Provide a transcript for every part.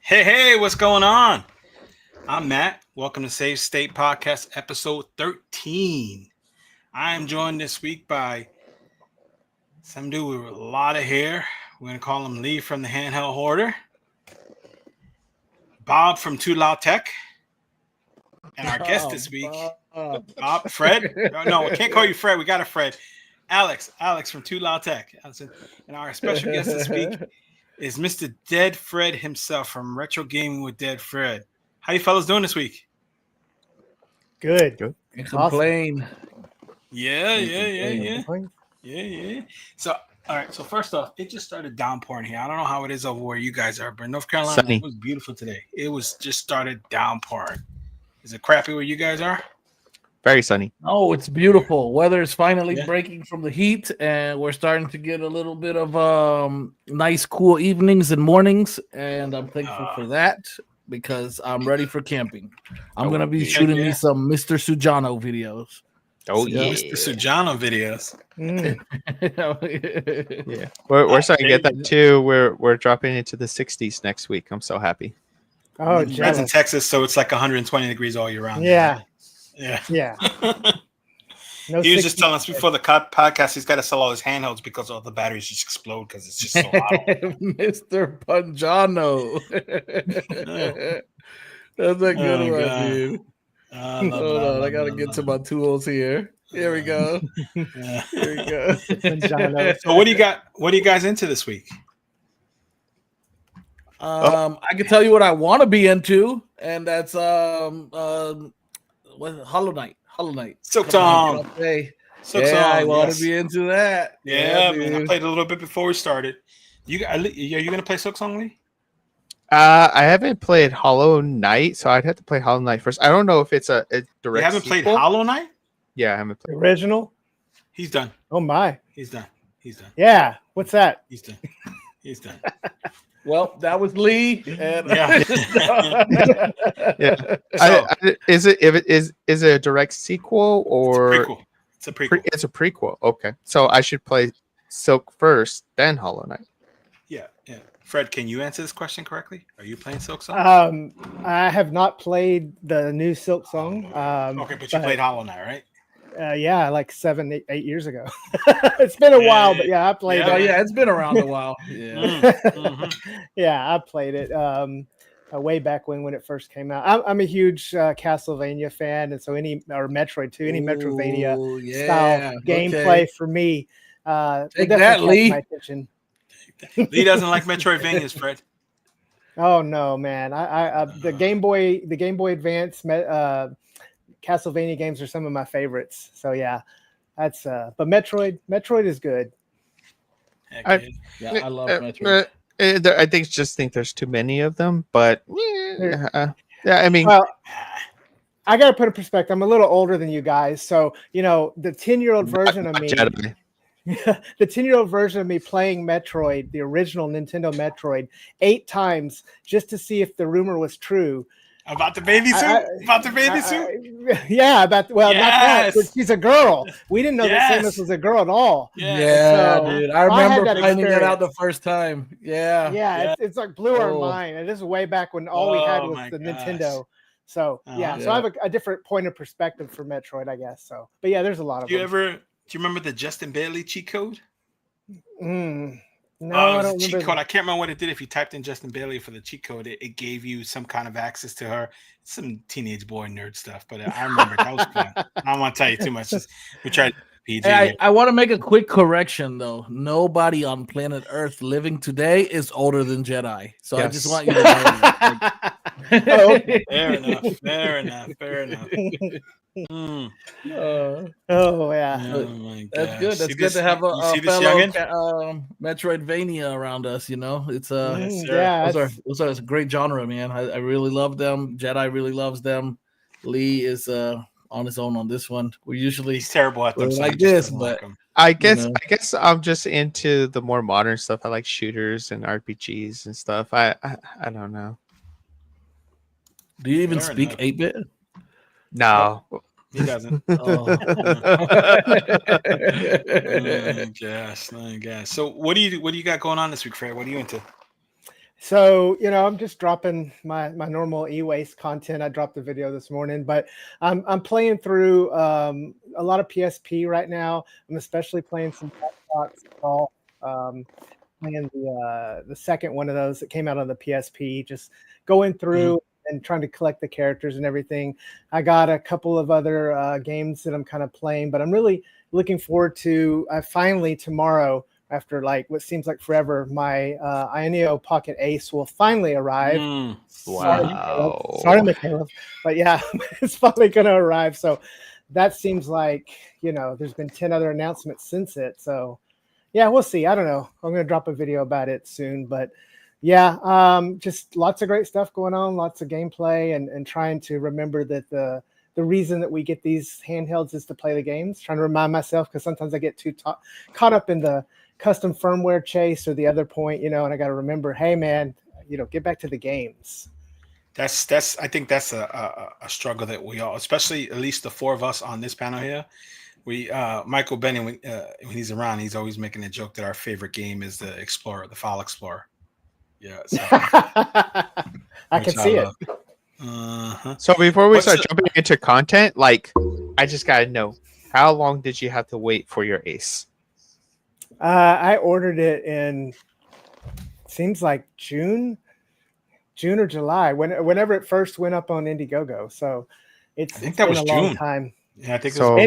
Hey, what's going on? I'm Matt. Welcome to SaveState Podcast, episode 13. I am joined this week by some dude with a lot of hair. We're going to call him Lee from the Handheld Hoarder, Bob from Too Loud Tech, and our guest this week, Bob, Fred. No, I can't call you Fred. We got a Fred. Alex from Too Loud Tech. And our special guest this week is Mr. Dead Fred himself from Retro Gaming with Dead Fred. How you fellas doing this week? Good. Can't complain. Yeah. So, all right. So first off, it just started downpouring here. I don't know how it is over where you guys are, but in North Carolina, Sunny. It was beautiful today. It was just started downpouring. Is it crappy where you guys are? Very sunny. Oh, it's beautiful. Weather is finally breaking from the heat, and we're starting to get a little bit of nice, cool evenings and mornings. And I'm thankful for that because I'm ready for camping. I'm going to be shooting me some Mr. Sujano videos. Oh, yeah. Mr. Sujano videos. Yeah. We're starting to get that too. We're dropping into the 60s next week. I'm so happy. Oh, Fred's in Texas, so it's like 120 degrees all year round. Yeah. Right? Yeah. No, he was just telling us before the podcast he's got to sell all his handhelds because all the batteries just explode because it's just so hot. Mr. Punjano. That's a good one, dude. Hold on, I gotta get to my tools here. Here we go. Here we go. So what do you got? What are you guys into this week? I can tell you what I want to be into, and that's Hollow Knight. Silk Song. I want to be into that. Yeah, man. I played a little bit before we started. Are you gonna play Silk Song, Lee? I haven't played Hollow Knight, so I'd have to play Hollow Knight first. I don't know if it's a direct. You haven't sequel. played Hollow Knight? Yeah, I haven't played original. He's done. Oh my. He's done. Yeah. What's that? He's done. Well, that was Lee. And Yeah. So, is it a direct sequel or it's a prequel? It's a prequel. Okay, so I should play Silk first, then Hollow Knight. Yeah. Fred, can you answer this question correctly? Are you playing Silk Song? I have not played the new Silk Song. Okay, but you played Hollow Knight, right? Yeah, like 7, 8 years ago. It's been a while, but yeah, I played it. Oh, yeah, it's been around a while. Yeah, yeah, I played it way back when it first came out. I'm a huge Castlevania fan, and so Metroid too, any Metroidvania style gameplay for me. Take that, Lee. My attention. Lee doesn't like Metroidvanias, Fred. Oh no, man! I the Game Boy Advance Castlevania games are some of my favorites. So yeah, that's but Metroid is good. I love Metroid. I think there's too many of them, but yeah, I mean, well, I gotta put in perspective. I'm a little older than you guys, so the 10-year-old version of me. The 10-year-old version of me playing Metroid, the original Nintendo Metroid, 8 times just to see if the rumor was true. About the baby suit? Yeah, not that. But she's a girl. We didn't know that Samus was a girl at all. Yeah, dude. I remember finding that out the first time. Yeah. It's like blew our mind. And this is way back when all we had was the Nintendo. So, so I have a different point of perspective for Metroid, I guess. So, but yeah, there's a lot of them. Do you remember the Justin Bailey cheat code? No, I don't remember. Cheat code. I can't remember what it did. If you typed in Justin Bailey for the cheat code, it gave you some kind of access to her. Some teenage boy nerd stuff, but I remember that was fun. I don't want to tell you too much. We tried PG. Hey, I want to make a quick correction though. Nobody on planet Earth living today is older than Jedi. So I just want you to know. Fair enough. Oh yeah, that's good. That's good to have a fellow Metroidvania around us. It's those are a great genre, man. I really love them. Jedi really loves them. Lee is on his own on this one. He's terrible at them, like this, but I guess I'm just into the more modern stuff. I like shooters and RPGs and stuff. I don't know. Do you even speak 8-bit? No. He doesn't. I guess. So what do you got going on this week, Fred? What are you into? So, I'm just dropping my normal e-waste content. I dropped the video this morning, but I'm playing through a lot of PSP right now. I'm especially playing some Xbox Golf, playing the second one of those that came out on the PSP, just going through and trying to collect the characters and everything. I got a couple of other games that I'm kind of playing, but I'm really looking forward to finally tomorrow, after like what seems like forever, my Ioneo Pocket Ace will finally arrive. Wow. Sorry, Michaela. But yeah, it's finally going to arrive. So that seems like, there's been 10 other announcements since it. So yeah, we'll see. I don't know. I'm going to drop a video about it soon. But yeah, just lots of great stuff going on, lots of gameplay, and trying to remember that the reason that we get these handhelds is to play the games. Trying to remind myself, because sometimes I get too caught up in the custom firmware chase or the other point, and I got to remember, hey man, get back to the games. That's I think that's a struggle that we all, especially at least the four of us on this panel here. We Michael Benny, when he's around, he's always making a joke that our favorite game is the Explorer, the File Explorer. Yeah, so, I can see it. So before we start jumping into content, like, I just gotta know, how long did you have to wait for your Ace? I ordered it in, seems like June or July, whenever it first went up on Indiegogo. So I think that was a long time. Yeah, I think so.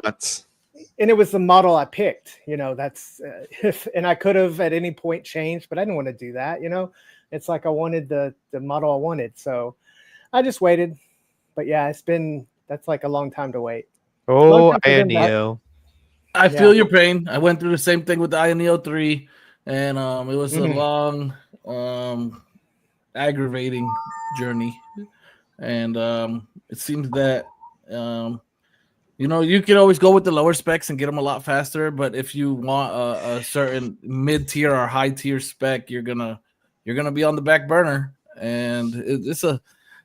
Months. And it was the model I picked. That's and I could have at any point changed, but I didn't want to do that. It's like I wanted the model I wanted, so I just waited. But yeah, that's like a long time to wait. Oh, Ioneo. I feel your pain. I went through the same thing with the Ioneo 3, and it was a long, aggravating journey. And it seems that you can always go with the lower specs and get them a lot faster. But if you want a certain mid-tier or high-tier spec, you're gonna be on the back burner. And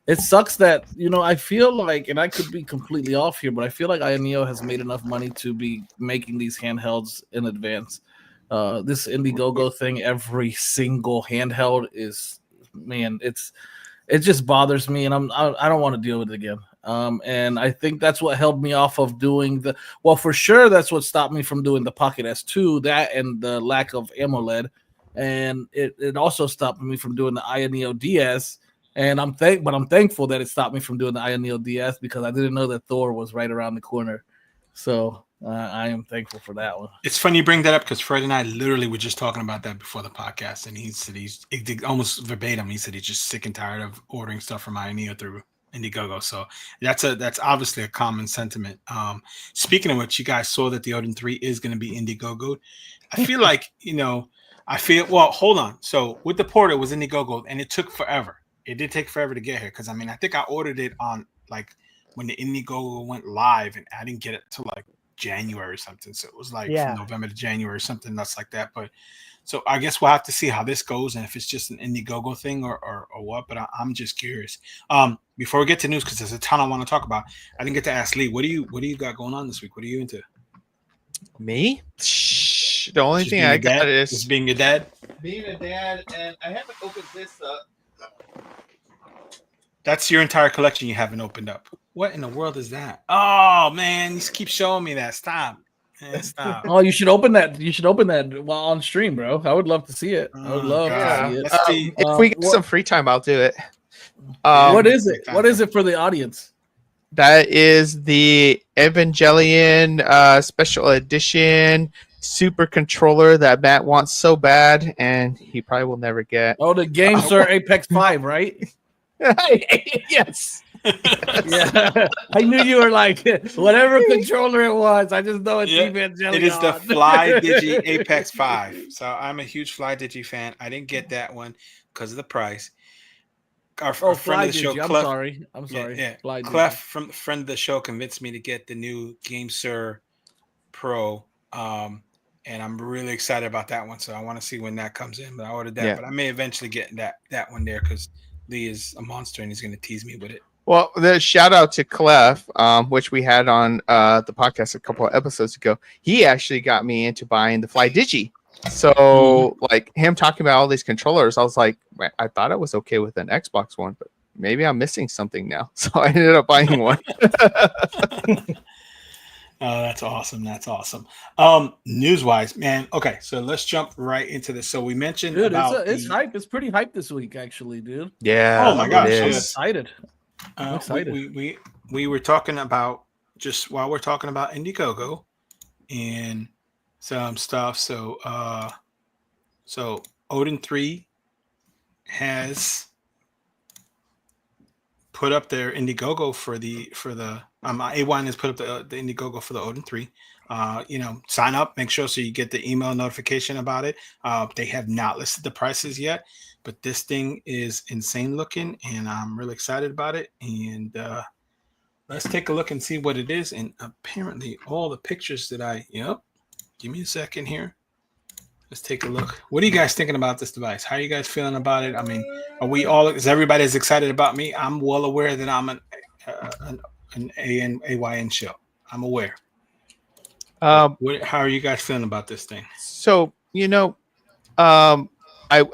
it sucks that, I feel like, and I could be completely off here, but I feel like Ioneo has made enough money to be making these handhelds in advance. This Indiegogo thing, every single handheld is, man, it just bothers me, and I don't want to deal with it again. And I think that's what held me off of doing for sure, that's what stopped me from doing the Pocket S2, that and the lack of AMOLED. And it also stopped me from doing the Ioneo DS. And I'm thankful that it stopped me from doing the Ioneo DS, because I didn't know that Thor was right around the corner. So I am thankful for that one. It's funny you bring that up, because Fred and I literally were just talking about that before the podcast, and he said almost verbatim. He said he's just sick and tired of ordering stuff from Ioneo through Indiegogo. So that's obviously a common sentiment. Speaking of which, you guys saw that the Odin 3 is going to be Indiegogo. I feel like hold on. So with the port, it was Indiegogo, and it took forever. It did take forever to get here, because I think I ordered it on like when the Indiegogo went live, and I didn't get it till like January or something. So it was like from November to January or something that's like that. But so I guess we'll have to see how this goes, and if it's just an Indiegogo thing or what. But I'm just curious. Before we get to news, because there's a ton I want to talk about, I didn't get to ask Lee. What do you got going on this week? What are you into? Me? The only thing I got is just being a dad. Being a dad, and I haven't opened this up. That's your entire collection you haven't opened up. What in the world is that? Oh man, you keep showing me that. Stop. Man, stop. Oh, you should open that. You should open that while on stream, bro. I would love to see it. I would love to see it. If we get some free time, I'll do it. What is it? What is it for the audience? That is the Evangelion special edition super controller that Matt wants so bad, and he probably will never get. Oh, the Game Sir Apex 5, right? Yes. Yeah, I knew you were like whatever controller it was. I just know it's Evangelion. It is the Fly Digi Apex 5. So I'm a huge Fly Digi fan. I didn't get that one because of the price. Our friend of the show, Clef, I'm sorry. Yeah, Clef, from friend of the show, convinced me to get the new Game Sir Pro. And I'm really excited about that one. So I want to see when that comes in. But I ordered that. But I may eventually get that one there, because Lee is a monster and he's going to tease me with it. Well, the shout out to Clef, which we had on the podcast a couple of episodes ago. He actually got me into buying the Fly Digi. So like him talking about all these controllers, I was like, "Man, I thought I was okay with an Xbox One, but maybe I'm missing something now." So I ended up buying one. Oh, that's awesome. That's awesome. News-wise, man. Okay, so let's jump right into this. So we mentioned Dude, about it's hype. It's pretty hype this week, actually, dude. Yeah. Oh my it gosh, is. I'm yes. excited. I'm excited. We were talking about just while we're talking about Indiegogo and some stuff. So so Odin 3 has put up their Indiegogo for the A1 has put up the Indiegogo for the Odin 3. Sign up, make sure so you get the email notification about it. They have not listed the prices yet, but this thing is insane looking, and I'm really excited about it. And let's take a look and see what it is. And apparently, all the pictures that give me a second here. Let's take a look. What are you guys thinking about this device? How are you guys feeling about it? I mean, is everybody as excited about me? I'm well aware that I'm an AYN show. I'm aware. How are you guys feeling about this thing? So, I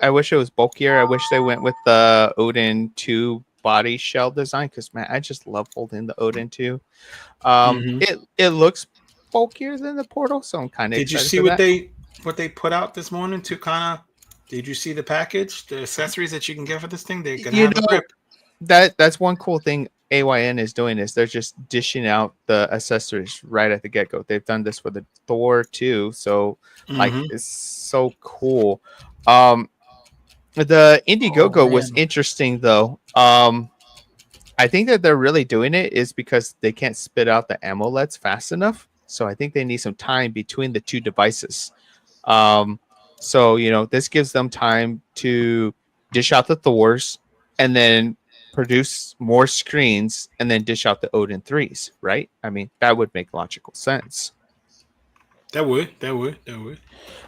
wish it was bulkier. I wish they went with the Odin 2 body shell design because, man, I just love holding the Odin 2. It looks bulkier than the Portal, so I'm kind of excited. Did you see what they put out this morning to kind of? Did you see the package, the accessories that you can get for this thing? They're gonna have a grip. That's one cool thing AYN is doing is they're just dishing out the accessories right at the get-go. They've done this for the Thor too, so like it's so cool. The Indiegogo was interesting though. I think that they're really doing it is because they can't spit out the AMOLEDs fast enough. So I think they need some time between the two devices. So this gives them time to dish out the Thors and then produce more screens and then dish out the Odin 3s, right? I mean, that would make logical sense. That would.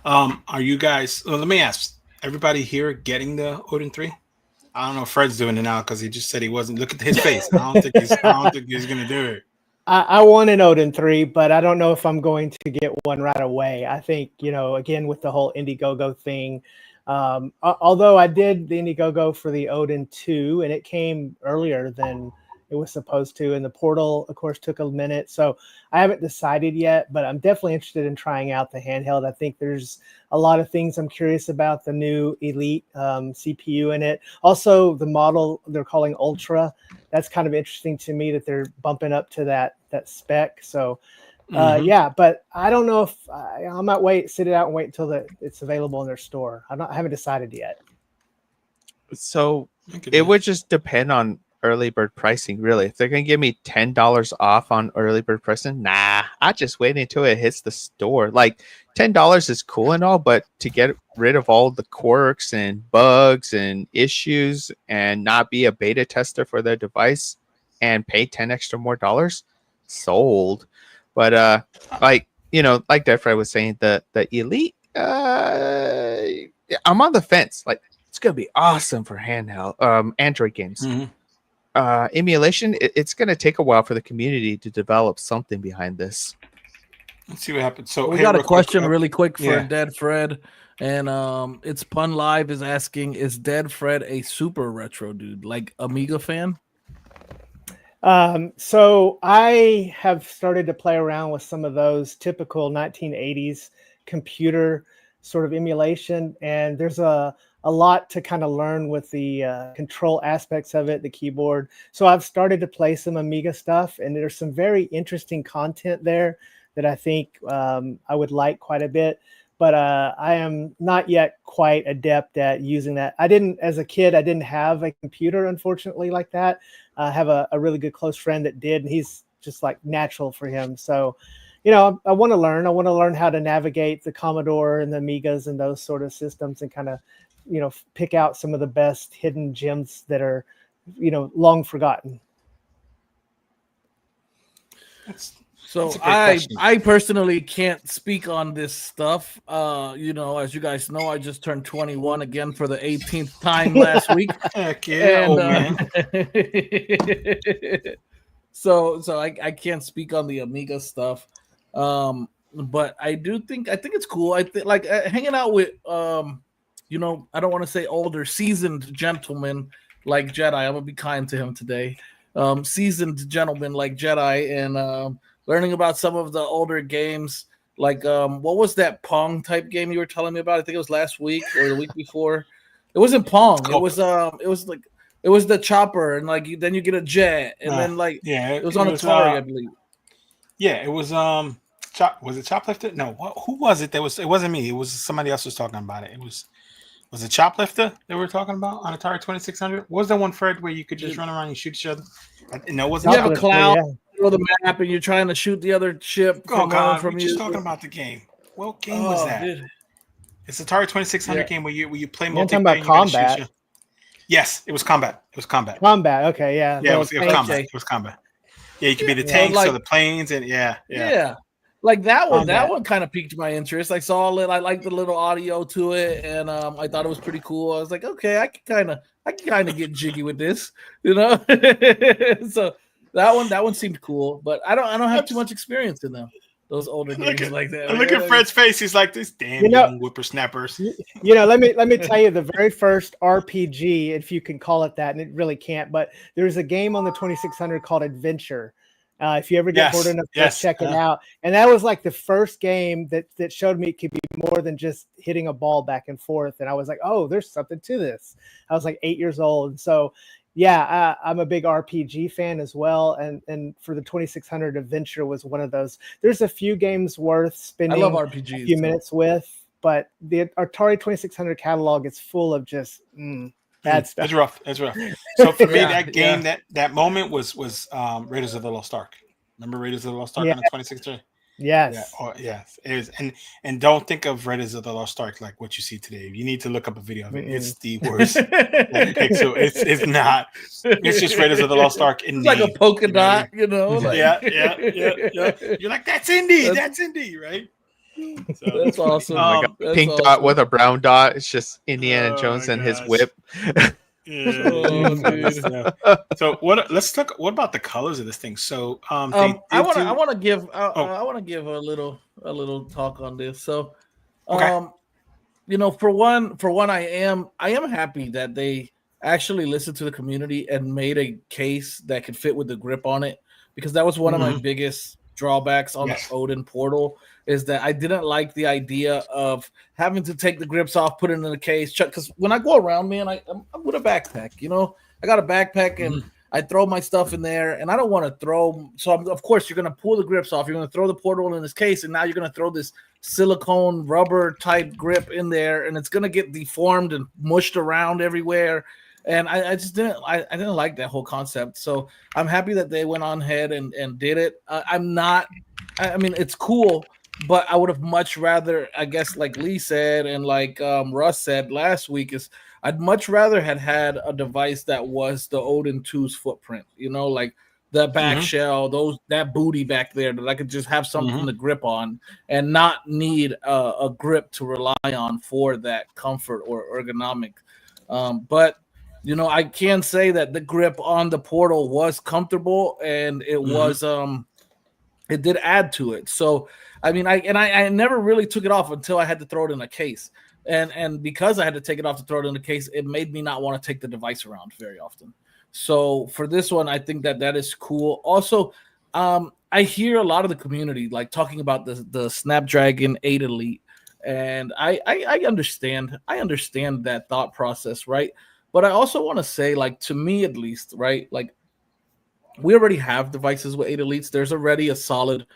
Are you guys? Well, let me ask everybody here getting the Odin 3. I don't know if Fred's doing it now because he just said he wasn't. Look at his face. I don't think he's gonna do it. I want an Odin 3, but I don't know if I'm going to get one right away. I think, again, with the whole Indiegogo thing, although I did the Indiegogo for the Odin 2, and it came earlier than it was supposed to, and the Portal, of course, took a minute. So I haven't decided yet, but I'm definitely interested in trying out the handheld. I think there's a lot of things I'm curious about, the new Elite CPU in it. Also, the model they're calling Ultra. That's kind of interesting to me that they're bumping up to that spec. So, yeah, but I don't know if I might sit it out and wait until it's available in their store. I haven't decided yet. So it would just depend on early bird pricing, really. If they're gonna give me $10 off on early bird pricing, I just wait until it hits the store. Like $10 is cool and all, but to get rid of all the quirks and bugs and issues and not be a beta tester for their device and pay $10 extra more, sold. But like Defred was saying, the Elite, I'm on the fence. Like it's gonna be awesome for handheld Android games. Emulation, it's going to take a while for the community to develop something behind this. Let's see what happens. So we got a question really quick for Dead Fred, and it's Pun Live is asking, is Dead Fred a super retro dude, like Amiga fan? So I have started to play around with some of those typical 1980s computer sort of emulation, and there's a lot to kind of learn with the control aspects of it, the keyboard. So I've started to play some Amiga stuff, and there's some very interesting content there that I think I would like quite a bit. But I am not yet quite adept at using that. As a kid, I didn't have a computer, unfortunately, like that. I have a really good close friend that did, and he's just like natural for him. So, I want to learn. I want to learn how to navigate the Commodore and the Amigas and those sort of systems and kind of pick out some of the best hidden gems that are, long forgotten. So I personally can't speak on this stuff. As you guys know, I just turned 21 again for the 18th time last week. Heck yeah, old man. So I can't speak on the Amiga stuff. but I think it's cool. I think like hanging out with you know, I don't want to say older, seasoned gentlemen like Jedi. I'm gonna be kind to him today. Seasoned gentlemen like Jedi, and learning about some of the older games. Like what was that Pong type game you were telling me about? I think it was last week or the week before. It wasn't Pong. It was like it was the chopper, and like then you get a jet, and then like it was on Atari, I believe. Yeah, it was was it Choplifter? No, who was it? It wasn't me. It was somebody else was talking about it. Was it Choplifter that we were talking about on Atari 2600? What was that one, Fred, where you could just run around and shoot each other? No, it wasn't. You have a cloud through the map, and you're trying to shoot the other ship from we're just talking about the game. What game was that? Dude. It's Atari 2600 game where you play multiplayer. Talking about combat. Yes, it was combat. It was combat. Combat. Okay, yeah. Yeah, it was combat. It was combat. Yeah, you could be the tanks or the planes, and yeah. Like that one. That one kind of piqued my interest. I saw it. I liked the little audio to it, and I thought it was pretty cool. I was like, okay, I can kind of get jiggy with this, you know. So that one seemed cool, but I don't have too much experience in them. Those older games like that. Look at Fred's face. He's like, this damn young whippersnappers. You know, let me tell you the very first RPG, if you can call it that, and it really can't, but there's a game on the 2600 called Adventure. If you ever get bored enough to check it out. And that was like the first game that showed me it could be more than just hitting a ball back and forth. And I was like, oh, there's something to this. I was like 8 years old. And so, yeah, I'm a big RPG fan as well. And for the 2600, Adventure was one of those. There's a few games worth spending a few minutes with, but the Atari 2600 catalog is full of just bad stuff. It's rough. So for me, that game, that moment was Raiders of the Lost Ark. Remember Raiders of the Lost Ark on the 2600? Yes. Yes. It is. And don't think of Raiders of the Lost Ark like what you see today. You need to look up a video of it. It's the worst pixel. It's not. It's just Raiders of the Lost Ark in like a polka dot, you know? Like. Yeah. You're like, that's indie. That's indie, right? So, that's awesome. Pink dot with a brown dot. It's just Indiana Jones and his whip. So what? Let's talk. What about the colors of this thing? So I want to give a little talk on this. So, you know, for one, I am happy that they actually listened to the community and made a case that could fit with the grip on it, because that was one of my biggest drawbacks on the Odin Portal, is that I didn't like the idea of having to take the grips off, put it in the case. Because when I go around, man, I'm with a backpack. You know, I got a backpack and I throw my stuff in there, and I don't want to throw. So of course, you're gonna pull the grips off. You're gonna throw the portal in this case, and now you're gonna throw this silicone rubber type grip in there, and it's gonna get deformed and mushed around everywhere. And I just didn't like that whole concept. So I'm happy that they went on ahead and did it. I mean, it's cool, but I would have much rather, I guess, like Lee said and like Russ said last week, is I'd much rather had a device that was the Odin 2's footprint, you know, like the back shell, that booty back there, that I could just have something to grip on and not need a grip to rely on for that comfort or ergonomic. But you know, I can say that the grip on the Portal was comfortable, and it was it did add to it. So I mean, I never really took it off until I had to throw it in a case, and because I had to take it off to throw it in the case, it made me not want to take the device around very often. So for this one, I think that is cool. Also, I hear a lot of the community like talking about the Snapdragon 8 Elite, and I understand that thought process, right? But I also want to say, like, to me at least, right? Like, we already have devices with 8 Elites. There's already a solid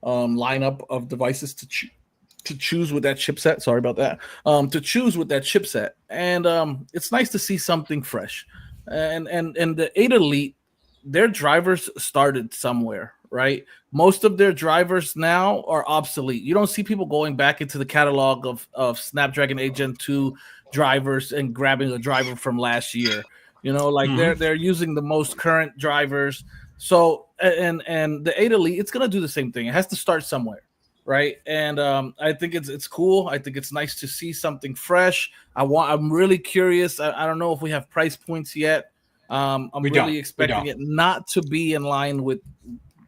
lineup of devices to choose with that chipset. Sorry about that. To choose with that chipset, and it's nice to see something fresh. And the 8 Elite, their drivers started somewhere, right? Most of their drivers now are obsolete. You don't see people going back into the catalog of Snapdragon 8 Gen 2 drivers and grabbing a driver from last year. You know, like they're using the most current drivers. So and the 8 Elite, it's gonna do the same thing. It has to start somewhere, right? And I think it's cool. I think it's nice to see something fresh. I'm really curious. I don't know if we have price points yet. I'm really expecting it not to be in line with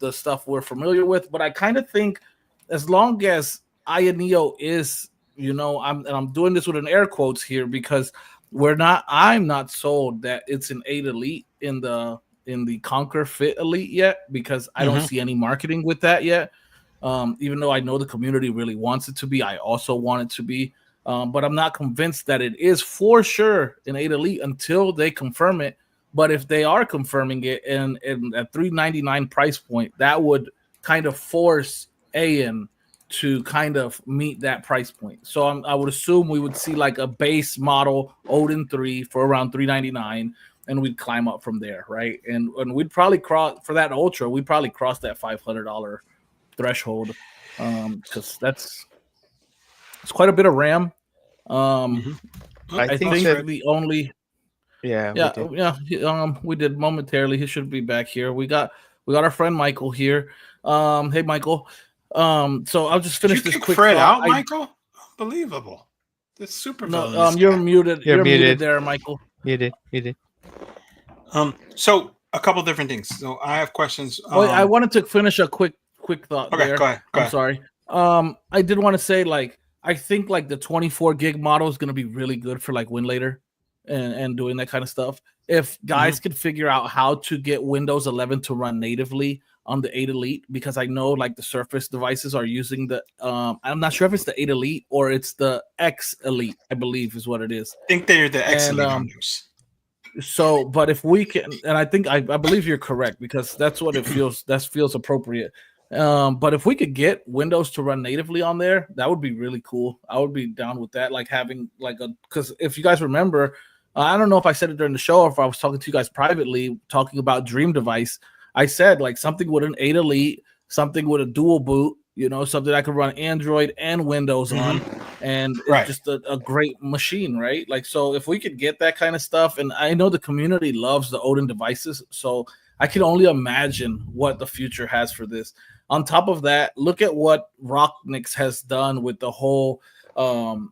the stuff we're familiar with, but I kind of think as long as Neo is, I'm doing this with an air quotes here because I'm not sold that it's an 8 Elite in the Conquer Fit Elite yet, because I don't see any marketing with that yet. Even though I know the community really wants it to be, I also want it to be. But I'm not convinced that it is for sure an 8 Elite until they confirm it. But if they are confirming it and at $399 price point, that would kind of force AN to kind of meet that price point. So I would assume we would see like a base model Odin 3 for around $399, and we'd climb up from there, right? And we'd probably cross for that Ultra. We'd probably cross that $500 threshold, because it's quite a bit of RAM. I think the only we did momentarily. He should be back here. We got our friend Michael here. Hey Michael. So I'll just finish this quick. Fred out, Michael. Unbelievable. This super. No, you're muted. You're muted there, Michael. Muted. So a couple different things. So I have questions. I wanted to finish a quick thought. Okay, there. go ahead. I'm sorry. I did want to say, like, I think like the 24 gig model is going to be really good for like Winlator and doing that kind of stuff. If guys could figure out how to get Windows 11 to run natively on the 8 Elite, because I know like the Surface devices are using the I'm not sure if it's the 8 Elite or it's the X Elite, I believe is what it is. I think they're the X Elite. So, but if we can, and I think I believe you're correct, because that's what it feels. That feels appropriate. But if we could get Windows to run natively on there, that would be really cool. I would be down with that. Like having like because if you guys remember, I don't know if I said it during the show or if I was talking to you guys privately, talking about Dream Device. I said like something with an 8 Elite, something with a dual boot, something I could run Android and Windows on, and it's just a great machine, right? Like, so if we could get that kind of stuff, and I know the community loves the Odin devices, so I can only imagine what the future has for this. On top of that, look at what Rocknix has done with the whole Odin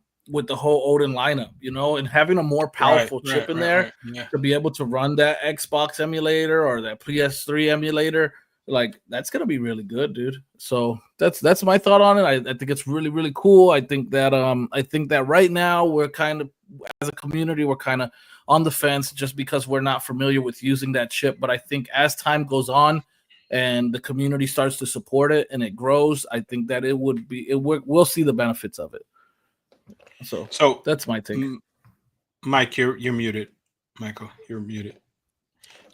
lineup, and having a more powerful chip in there to be able to run that Xbox emulator or that PS3 emulator, like that's gonna be really good, dude. So that's my thought on it. I think it's really, really cool. I think that right now we're kind of, as a community, we're kind of on the fence just because we're not familiar with using that chip. But I think as time goes on and the community starts to support it and it grows, I think that we'll see the benefits of it. So that's my take. Mike, you're muted. Michael, you're muted.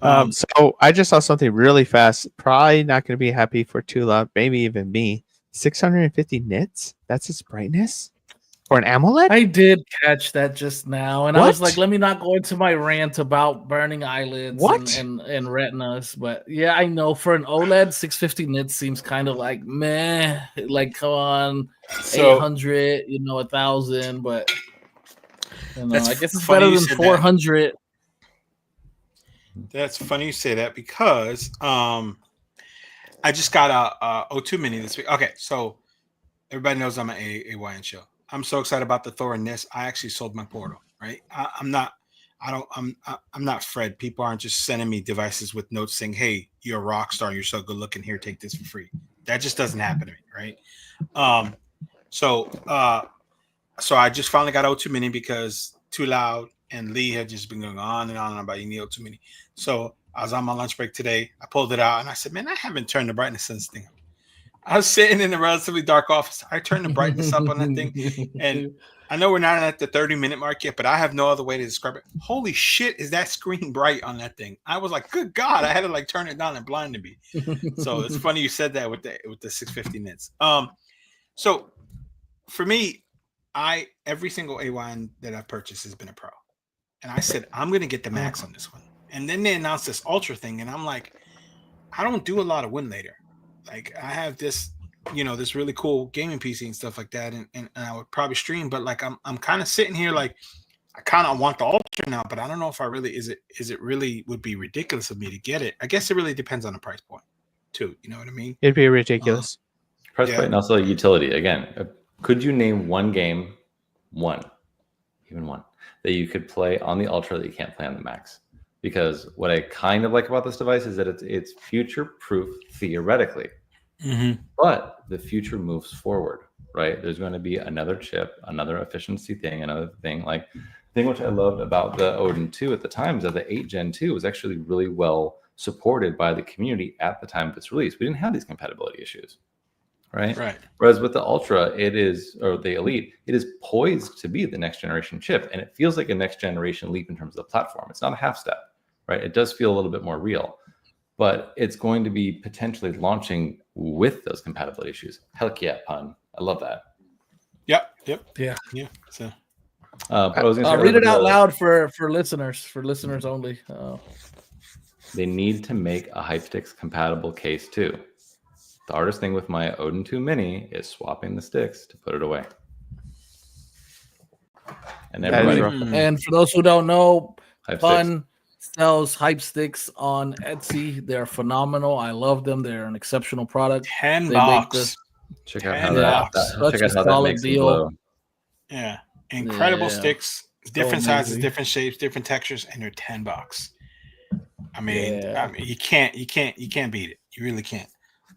So I just saw something really fast. Probably not going to be happy for Tula, maybe even me. 650 nits. That's its brightness for an AMOLED. I did catch that just now, and I was like, let me not go into my rant about burning eyelids and retinas. But yeah, I know for an OLED, 650 nits seems kind of like meh. Like, come on, 800, 1,000, but I guess it's better than 400. That's funny you say that, because I just got a O2 Mini this week. Okay, so everybody knows I'm an AYN show. I'm so excited about the Thor and this. I actually sold my Portal, right? I'm not Fred. People aren't just sending me devices with notes saying, "Hey, you're a rock star. You're so good looking. Here, take this for free." That just doesn't happen to me, right? So I just finally got O2 Mini because Too Loud and Lee had just been going on and on about you need O2 Mini. So I was on my lunch break today. I pulled it out and I said, "Man, I haven't turned the brightness on this thing." I was sitting in a relatively dark office. I turned the brightness up on that thing. And I know we're not at the 30-minute mark yet, but I have no other way to describe it. Holy shit, is that screen bright on that thing? I was like, good God, I had to like turn it down and blinded me. So it's funny you said that with the 650 nits. So for me, every single A1 that I've purchased has been a Pro. And I said, I'm going to get the Max on this one. And then they announced this Ultra thing. And I'm like, I don't do a lot of Winlator. Like, I have this, this really cool gaming PC and stuff like that. And I would probably stream. But like, I'm kind of sitting here like, I kind of want the Ultra now. But I don't know if I really, is it really would be ridiculous of me to get it? I guess it really depends on the price point too. You know what I mean? It'd be ridiculous. Price point and also utility. Again, could you name one game, even one, that you could play on the Ultra that you can't play on the Max? Because what I kind of like about this device is that it's future-proof theoretically. But the future moves forward, right? There's going to be another chip, another efficiency thing, another thing. Like the thing which I loved about the Odin 2 at the time is that the 8 Gen 2 was actually really well supported by the community at the time of its release. We didn't have these compatibility issues, right? Whereas with the Ultra, or the Elite, it is poised to be the next generation chip, and it feels like a next generation leap in terms of the platform. It's not a half step, right? It does feel a little bit more real, but it's going to be potentially launching with those compatibility issues. Heck yeah, pun. I love that. Yep. Yeah. So, but I was gonna say read it out loud for listeners only. They need to make a Hypestix compatible case too. The hardest thing with my Odin 2 Mini is swapping the sticks to put it away. And and for those who don't know, Hypestix sells Hypestix on Etsy. They're phenomenal. I love them. They're an exceptional product. $10. Check out how that makes it glow. Yeah, incredible sticks, different sizes, different shapes, different textures, and they're $10. I mean, you can't beat it. You really can't.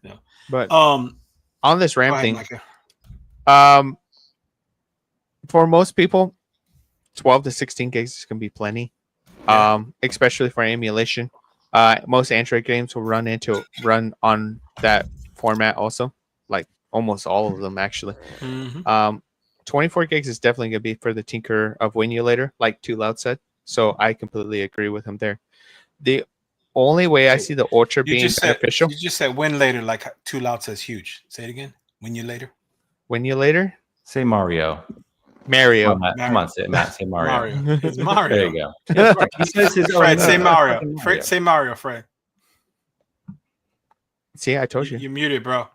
No. But on this RAM thing, for most people, 12 to 16 gigs can be plenty. Especially for emulation. Most Android games will run on that format also, like almost all of them actually. 24 gigs is definitely gonna be for the tinker of Winulator, like Too Loud said. So I completely agree with him there. The only way I see the Ultra being beneficial. You just said Winulator, like Too Loud says huge. Say it again. Winulator. Say Mario. Mario. Come on, say Mario. It's Mario. There you go. He says his Fred, say Mario. Fred, say Mario, Fred. See, I told you. You're muted, bro.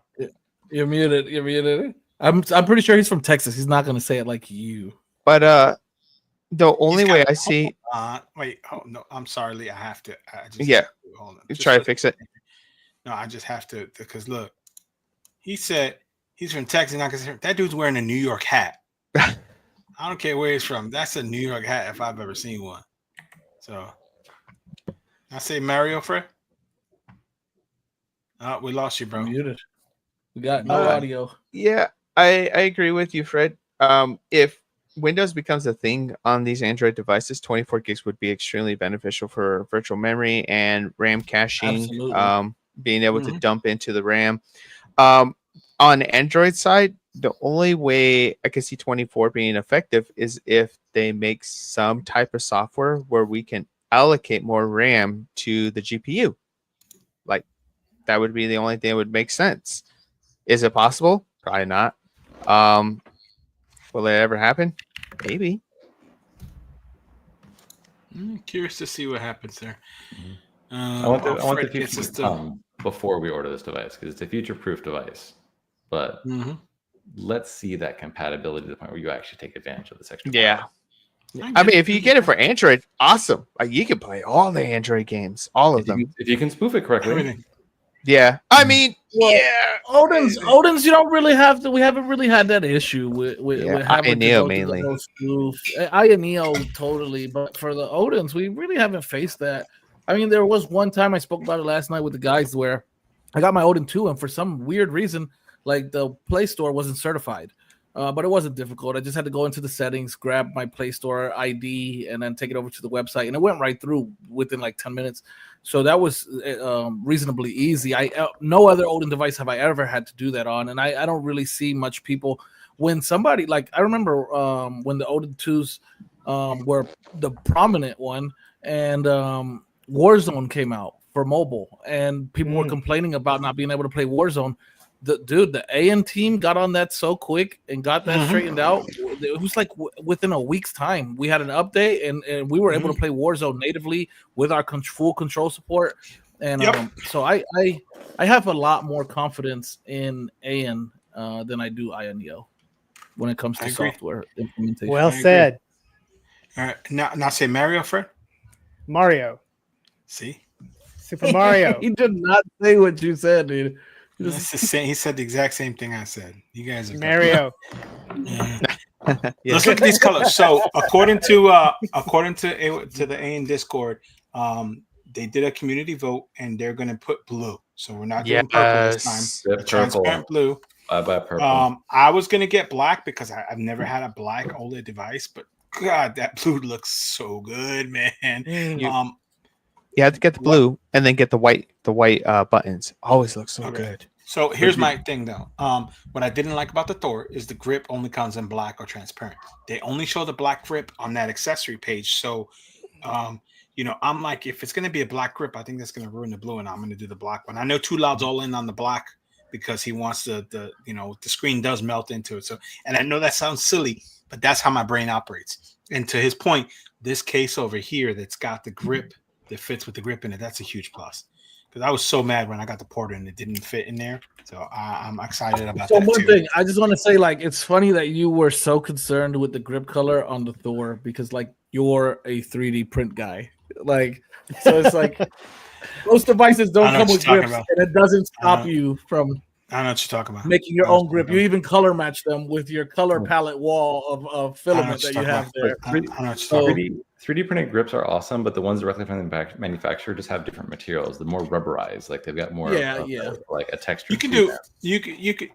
You're muted. I'm pretty sure he's from Texas. He's not going to say it like you. But the only way I see. Wait. Oh no, I'm sorry, Lee. I have to. Hold on. Try to fix it. No, I just have to because look, he said he's from Texas. That dude's wearing a New York hat. I don't care where he's from. That's a New York hat if I've ever seen one. So I say Mario, Fred. We lost you, bro. Muted. We got no audio. Yeah, I agree with you, Fred. If Windows becomes a thing on these Android devices, 24 gigs would be extremely beneficial for virtual memory and RAM caching. Absolutely. Being able to dump into the RAM. On Android side, the only way I can see 24 being effective is if they make some type of software where we can allocate more RAM to the GPU. Like that would be the only thing that would make sense. Is it possible? Probably not. Will it ever happen? Maybe. I'm curious to see what happens there. I want the future to come before we order this device because it's a future-proof device. But let's see that compatibility to the point where you actually take advantage of this extra. Yeah. I mean, if you get it for Android, awesome. Like you can play all the Android games, all of them. If you can spoof it correctly. Everything. Yeah. I mean, Odin's you don't really have to. We haven't really had that issue with having Neo mainly. I and Neo totally, but for the Odins, we really haven't faced that. I mean, there was one time I spoke about it last night with the guys where I got my Odin 2, and for some weird reason, like the Play Store wasn't certified. But it wasn't difficult. I just had to go into the settings, grab my Play Store ID, and then take it over to the website. And it went right through within like 10 minutes. So that was reasonably easy. No other Odin device have I ever had to do that on. And I don't really see much people. When somebody, like I remember when the Odin 2s were the prominent one, and Warzone came out for mobile. And people were complaining about not being able to play Warzone. The AN team got on that so quick and got that straightened out. It was like within a week's time, we had an update and we were able to play Warzone natively with our full control support. And so I have a lot more confidence in AN than I do INEO when it comes to software implementation. Well said. All right, now say Mario, Fred. Mario. See, Super Mario. He did not say what you said, dude. That's the same. He said the exact same thing I said. You guys are Mario. Let's look at these colors. So according to the AN Discord, they did a community vote and they're going to put blue. So we're not doing purple this time. Yes. Yep, The transparent blue. Bye purple. I was gonna get black because I've never had a black OLED device, but God, that blue looks so good, man. You have to get the blue and then get the white buttons. Always looks so good. So here's my thing though. What I didn't like about the Thor is the grip only comes in black or transparent. They only show the black grip on that accessory page. So I'm like, if it's gonna be a black grip, I think that's gonna ruin the blue, and I'm gonna do the black one. I know Too Loud's all in on the black because he wants the screen does melt into it. So, and I know that sounds silly, but that's how my brain operates. And to his point, this case over here that's got the grip that fits with the grip in it, that's a huge plus. Because I was so mad when I got the Porter and it didn't fit in there. So I'm excited about that. So one thing, I just want to say, like, it's funny that you were so concerned with the grip color on the Thor because, like, you're a 3D print guy. Like, so it's like most devices don't come with grips, and it doesn't stop you from. I know what you're talking about. Making your own grip. You even color match them with your color palette wall of filament that you have there. 3D printed grips are awesome, but the ones directly from the manufacturer just have different materials. They're more rubberized. Like they've got more like a texture. You can do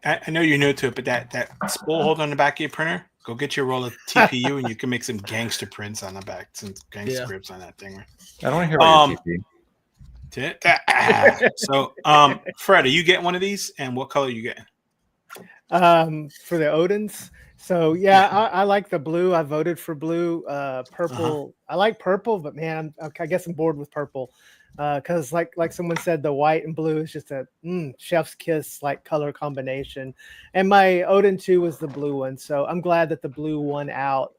I know you're new to it, but that spool holder on the back of your printer, go get your roll of TPU and you can make some gangster prints on the back, some gangster grips on that thing. I don't want to hear about your TP. So, Fred, are you getting one of these? And what color are you getting? For the Odins. So I like the blue. I voted for blue. Purple. I like purple, but man, I guess I'm bored with purple. Because like someone said, the white and blue is just a chef's kiss like color combination. And my Odin 2 was the blue one, so I'm glad that the blue won out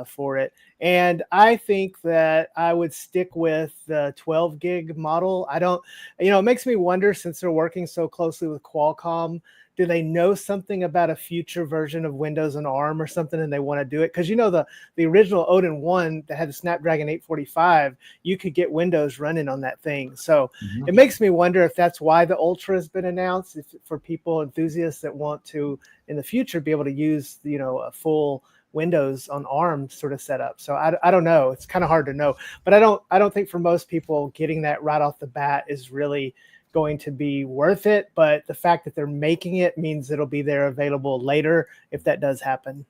for it. And I think that I would stick with the 12 gig model. I don't, it makes me wonder, since they're working so closely with Qualcomm, do they know something about a future version of Windows on ARM or something and they want to do it? Because the original Odin 1 that had the Snapdragon 845, you could get Windows running on that thing. So it makes me wonder if that's why the Ultra has been announced, for people, enthusiasts that want to in the future be able to use a full Windows on ARM sort of setup. So I don't know. It's kind of hard to know. But I don't think for most people getting that right off the bat is really going to be worth it, but the fact that they're making it means it'll be there available later if that does happen.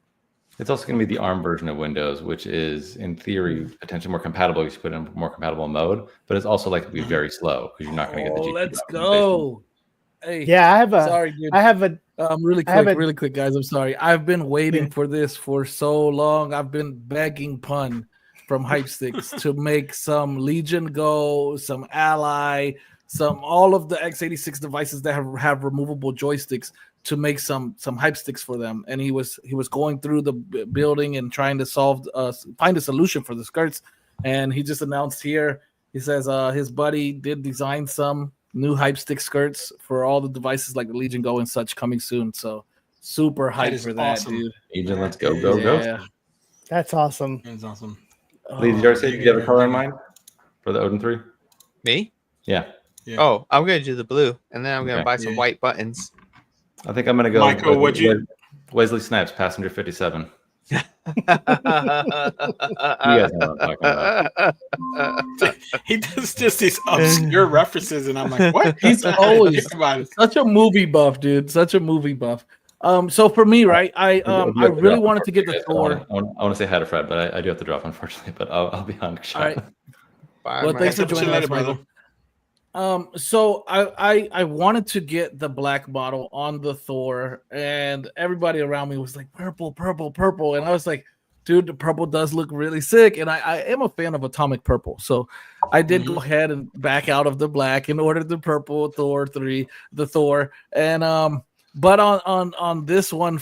It's also going to be the ARM version of Windows, which is in theory potentially more compatible if you put it in more compatible mode, but it's also likely to be very slow because you're not going to get the GPU. Let's go. Hey, yeah, I have a really quick, guys. I'm sorry. I've been waiting for this for so long. I've been begging Pun from Hypesticks to make some Legion Go, some Ally, all of the x86 devices that have removable joysticks, to make some Hypesticks for them. And he was going through the building and trying to find a solution for the skirts. And he just announced here, he says his buddy did design some new Hypestick skirts for all the devices like the Legion Go and such coming soon. So super hyped for that, dude. Legion, let's go. That's awesome. That's awesome. Lee, did you already say you have a color in mind for the Odin 3? Me? Yeah. Oh, I'm going to do the blue, and then I'm going to buy some white buttons. I think I'm going to go Michael, what'd you... Wesley Snipes, Passenger 57. You guys know what I'm talking about. He does just these obscure references, and I'm like, what? He's always such a movie buff, dude. Such a movie buff. So for me, right, I really wanted to get the Thor. I want to say hi to Fred, but I do have to drop, unfortunately. But I'll be on. All right. Bye, well, thanks for joining us, brother. So I wanted to get the black model on the Thor, and everybody around me was like, purple, and I was like, dude, the purple does look really sick, and I am a fan of atomic purple, so I did go ahead and back out of the black and ordered the purple Thor 3, the Thor, and but on this one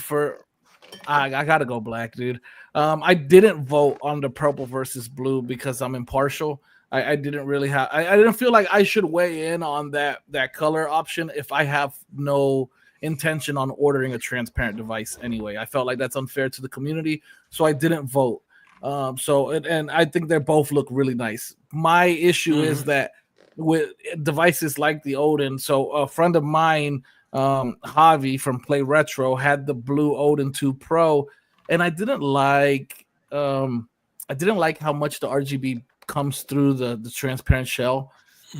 I gotta go black, dude. I didn't vote on the purple versus blue because I'm impartial. I didn't really have. I didn't feel like I should weigh in on that color option if I have no intention on ordering a transparent device anyway. I felt like that's unfair to the community, so I didn't vote. And I think they both look really nice. My issue is that with devices like the Odin. So a friend of mine, Javi from Play Retro, had the blue Odin 2 Pro, and I didn't like how much the RGB comes through the transparent shell.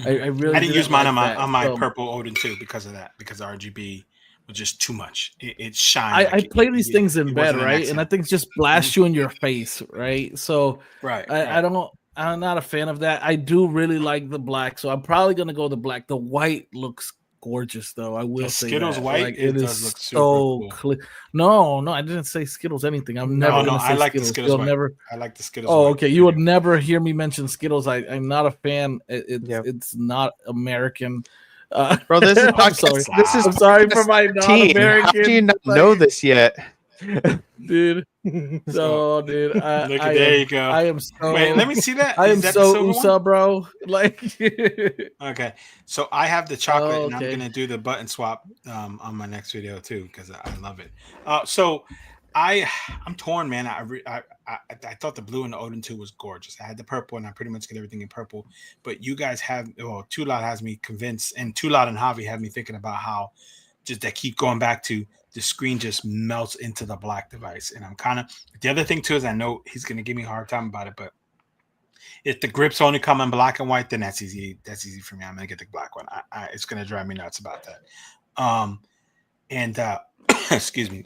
I really I didn't use mine like on my so, purple Odin 2 because of that, because the RGB was just too much. It shined. I play these things in it bed, wasn't an right? And I accent. think just blast you in your face, right? So Right. I don't. I'm not a fan of that. I do really like the black, so I'm probably gonna go the black. The white looks gorgeous, though. I will The say Skittles that. white, Like it it does is look super so cool. clear. No, I didn't say Skittles anything. I'm never No, gonna I say like the Skittles. Skittles You'll white. never. I like the Skittles Oh, white. okay. You would never hear me mention Skittles. I'm not a fan. It's not American. Bro, this is I'm podcast. sorry. This is I'm sorry for podcast my 13. How do you non-American, not know this yet? dude. So, No, dude. look at there you go. I am so. Wait, let me see that. I Is am that so the silver USA, one? bro. Like. Okay, so I have the chocolate, and I'm okay. gonna do the button swap on my next video too, because I love it. So I'm torn, man. I thought the blue and the Odin 2 was gorgeous. I had the purple, and I pretty much get everything in purple. But you guys have, Tulad has me convinced, and Tulad and Javi have me thinking about how just I keep going back to the screen just melts into the black device, and I'm kind of. The other thing too is I know he's gonna give me a hard time about it, but if the grips only come in black and white, then that's easy. That's easy for me. I'm gonna get the black one. It's gonna drive me nuts about that. And excuse me.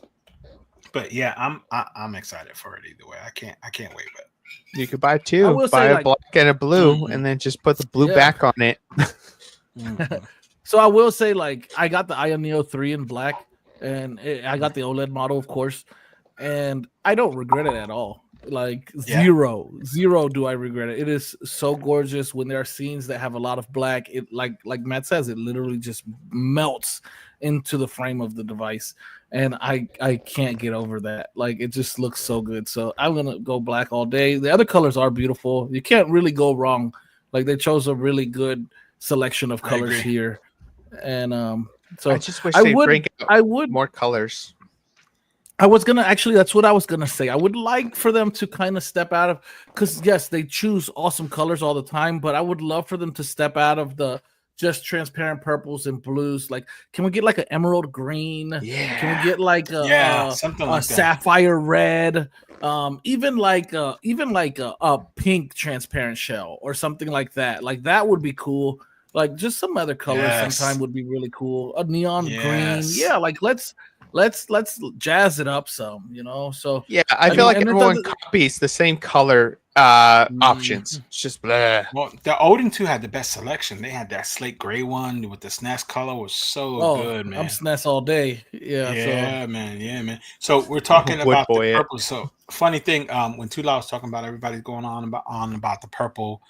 But yeah, I'm excited for it either way. I can't wait. But You could buy I two. will Buy say, a like- black and a blue, Mhm. and then just put the blue Yeah. back on it. So I will say, like, I got the Ion Neo 3 in black, and I got the OLED model, of course, and I don't regret it at all. Like Yeah. zero do I regret it. It is so gorgeous when there are scenes that have a lot of black. It like Matt says, it literally just melts into the frame of the device, and I can't get over that. Like it just looks so good. So I'm gonna go black all day. The other colors are beautiful. You can't really go wrong. Like they chose a really good selection of I colors agree. here, and so I just wish I they'd would- bring out I would. more colors. I was gonna actually. That's what I was gonna say. I would like for them to kind of step out of, because yes, they choose awesome colors all the time, but I would love for them to step out of the just transparent purples and blues. Like, can we get like an emerald green? Yeah. Can we get like something a like that. sapphire red? Even like a pink transparent shell or something like that. Like that would be cool. Like just some other colors Yes. sometime would be really cool. A neon green, Yes. yeah. Like let's jazz it up some, So Yeah, I feel mean, like and it everyone doesn't- copies the same color options. It's just blah. Well, the Odin 2 had the best selection. They had that slate gray one with the SNES color was so good, man. I'm SNES all day. Yeah. Yeah, man. So we're talking Wood about boy the it. purple. So funny thing, when Tula was talking about everybody's going on about the purple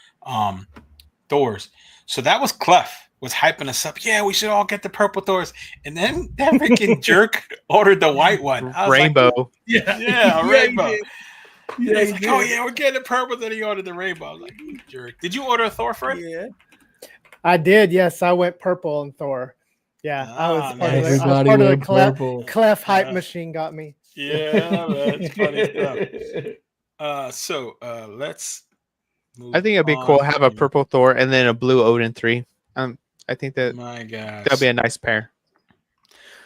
Thors. So that was Clef was hyping us up. Yeah, we should all get the purple Thors. And then that freaking jerk ordered the white one. I was Rainbow. Like, yeah, rainbow. he did. Yeah, He's he like, did. oh yeah, we're getting the purple. Then he ordered the rainbow. I was like, you jerk. Did you order a Thor, Fred? Yeah. I did. Yes, I went purple on Thor. Yeah, I was Ah, part of nice. the, I was part of the purple. Clef hype Yeah. machine got me. Yeah, man, it's funny stuff. So let's move I think it'd be cool to on have a here. purple Thor and then a blue Odin 3. I think My gosh. that'll be a nice pair.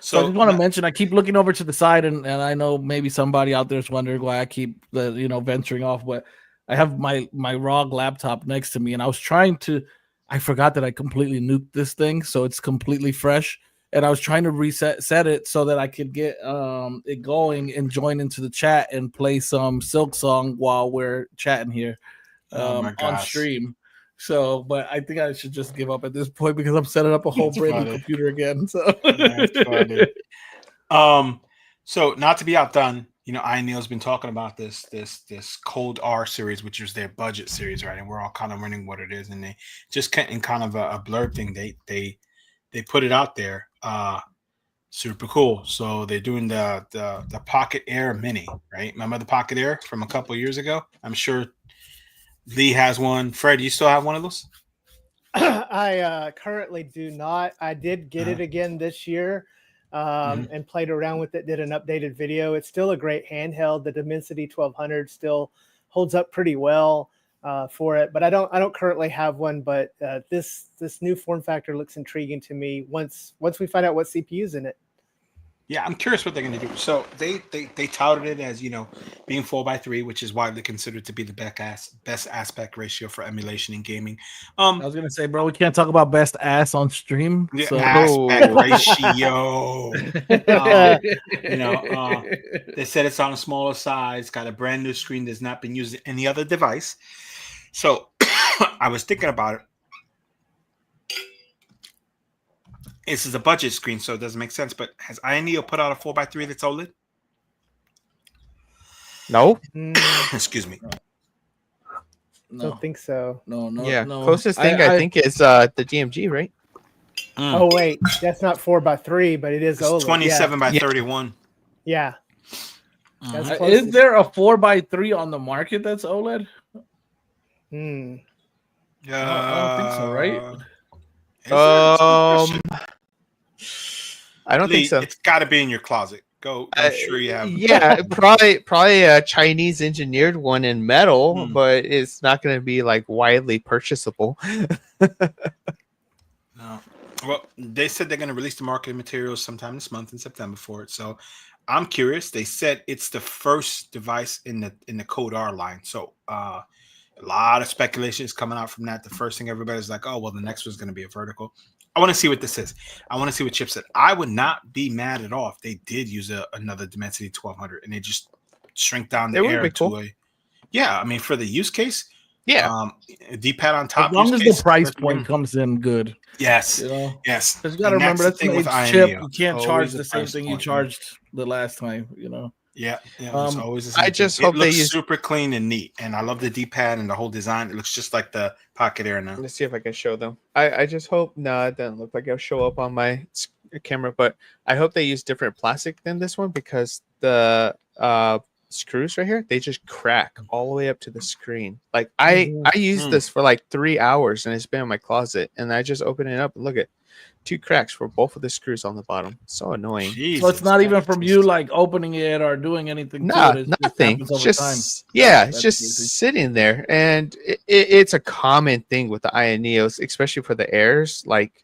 So I So just want to mention, I keep looking over to the side, and I know maybe somebody out there is wondering why I keep venturing off, but I have my ROG laptop next to me, and I was trying to. I forgot that I completely nuked this thing, so it's completely fresh, and I was trying to set it so that I could get it going and join into the chat and play some Silk Song while we're chatting here Oh my on gosh. stream. So, but I think I should just give up at this point because I'm setting up a whole That's brand funny. new computer again. So, That's funny. So not to be outdone, Ian Neal's been talking about this Cold R series, which is their budget series, right? And we're all kind of wondering what it is, and they just in kind of a blurb thing. They put it out there. Super cool. So they're doing the Pocket Air Mini, right? Remember the Pocket Air from a couple of years ago? I'm sure Lee has one. Fred, you still have one of those? I currently do not. I did get it again this year and played around with it, did an updated video. It's still a great handheld. The Dimensity 1200 still holds up pretty well for it, but I don't currently have one, but this new form factor looks intriguing to me once we find out what CPU's in it. Yeah, I'm curious what they're going to do. So they touted it as, being 4x3, which is widely considered to be the best aspect ratio for emulation in gaming. I was gonna say, bro, we can't talk about best ass on stream. The So aspect ratio. They said it's on a smaller size, got a brand new screen that's not been used in any other device. So I was thinking about it. This is a budget screen, so it doesn't make sense. But has Neo put out a 4x3 that's OLED? No. Excuse me. Don't think so. No. Yeah, closest thing I think is the DMG, right? Oh wait, that's not 4x3, but it is It's OLED. 27 by 31. Yeah. Is there a 4x3 on the market that's OLED? Hmm. I don't think so, right? I don't think so. It's got to be in your closet. Go. I'm sure you have. Yeah, probably a Chinese engineered one in metal, but it's not going to be like widely purchasable. No. Well, they said they're going to release the marketing materials sometime this month in September for it. So I'm curious. They said it's the first device in the Code R line. So a lot of speculation is coming out from that. The first thing everybody's like, oh, well, the next one's going to be a vertical. I want to see what this is. I want to see what chipset. I would not be mad at all if they did use another Dimensity 1200 and they just shrink down the air to a. Yeah, I mean, for the use case. Yeah. D-pad on top. As long as the price point comes in good. Yes. Yes. Because you got to remember that's the with chip. You can't charge the same thing you charged the last time. Yeah. It's always the same I just hope they use super clean and neat, and I love the D-pad and the whole design. It looks just like the Pocket Air now. Let's see if I can show them. I just hope it doesn't look like it'll show up on my camera, but I hope they use different plastic than this one because the screws right here, they just crack all the way up to the screen. Like I used this for like 3 hours and it's been in my closet, and I just open it up and look at 2 cracks for both of the screws on the bottom. So annoying. Jesus, so it's not even from you like opening it or doing anything. Nothing. It's just it's just crazy. Sitting there, and it's a common thing with the Neos, especially for the Airs. Like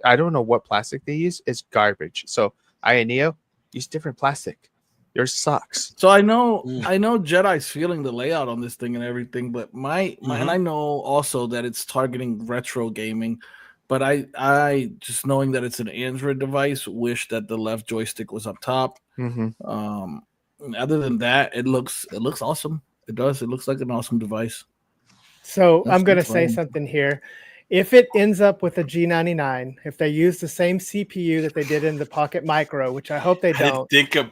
I don't know what plastic they use. It's garbage. So Neo, use different plastic. Yours sucks. So I know Jedi's feeling the layout on this thing and everything, but my and I know also that it's targeting retro gaming. But I just knowing that it's an Android device, wish that the left joystick was up top. Other than that, it looks awesome. It does. It looks like an awesome device. So I'm going to say something here. If it ends up with a G99, if they use the same CPU that they did in the Pocket Micro, which I hope they don't.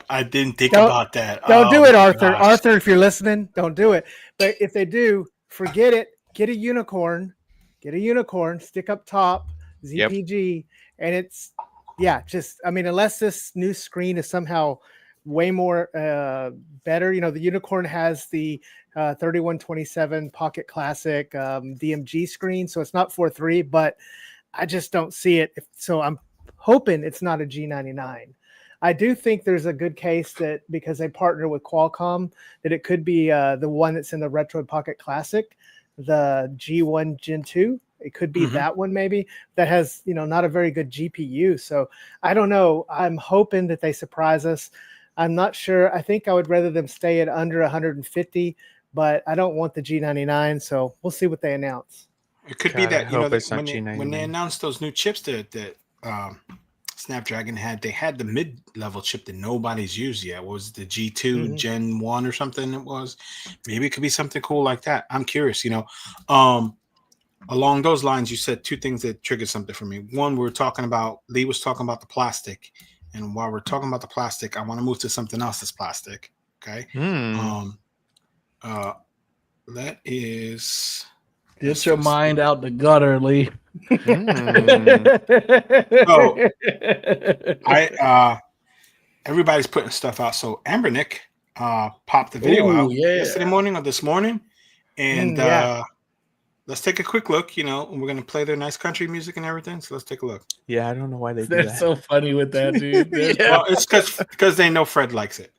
I didn't think about that. Don't do it, Arthur. Gosh. Arthur, if you're listening, don't do it. But if they do, forget it. Get a unicorn. Stick up top, ZPG, and it's unless this new screen is somehow way more better. The unicorn has the 3127 Pocket Classic DMG screen, so it's not 4.3, but I just don't see it. So I'm hoping it's not a G99. I do think there's a good case that because they partner with Qualcomm, that it could be the one that's in the Retro Pocket Classic. The G1 Gen 2, it could be that one maybe that has not a very good GPU. So I don't know. I'm hoping that they surprise us. I'm not sure. I think I would rather them stay at under 150, but I don't want the G99. So we'll see what they announce. It could be that when they announced those new chips that Snapdragon had, they had the mid-level chip that nobody's used yet. What was it, the G2 Gen 1 or something? It was. Maybe it could be something cool like that. I'm curious. Along those lines, you said 2 things that triggered something for me. One, Lee was talking about the plastic, and while we're talking about the plastic, I want to move to something else that's plastic. Okay. That is. Get your mind out the gutter, Lee. Everybody's putting stuff out. So Anbernic popped the video out yesterday morning or this morning, and let's take a quick look. We're going to play their nice country music and everything. So let's take a look. Yeah, I don't know why they do They're that. so funny with that, dude. Well, it's because they know Fred likes it.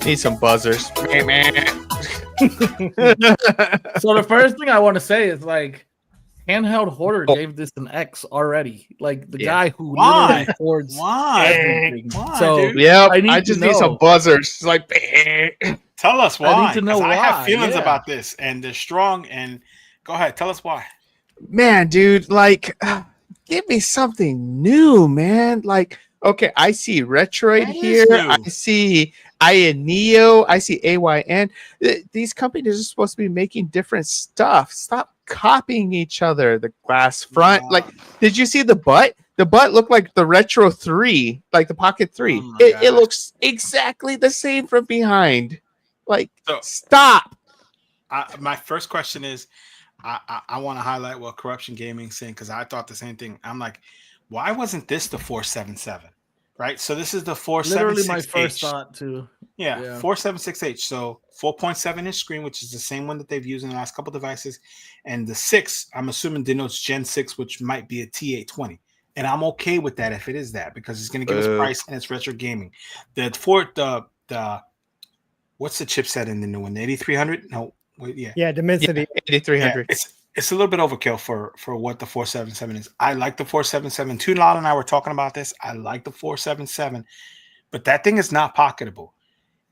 Need some buzzers. So the first thing I want to say is like, Handheld Hoarder gave this an X already. Like the guy who literally hoards everything. So yeah, I just need some buzzers. It's like, tell us why. I need to know why. I have feelings about this, and they're strong. And go ahead, tell us why. Man, dude, like, give me something new, man. Like, okay, I see Retroid here. I see Miyoo. I see AYN. These companies are supposed to be making different stuff. Stop copying each other. The glass front. Like, did you see the butt? The butt looked like the Retro 3, like the Pocket 3. It looks exactly the same from behind. Like, stop. My first question is, I want to highlight what Corruption Gaming saying, because I thought the same thing. I'm like, why wasn't this the 477? Right, so this is the 476H. Literally my first thought too. Yeah, 476H. So 4.7-inch screen, which is the same one that they've used in the last couple devices, and the 6, I'm assuming denotes Gen 6, which might be a T820, and I'm okay with that if it is that, because it's going to give us price and it's retro gaming. The what's the chipset in the new one? The 8300? No, wait, Dimensity 8300. Yeah, it's a little bit overkill for what the 477 is. I like the 477. Tunal and I were talking about this. I like the 477, but that thing is not pocketable.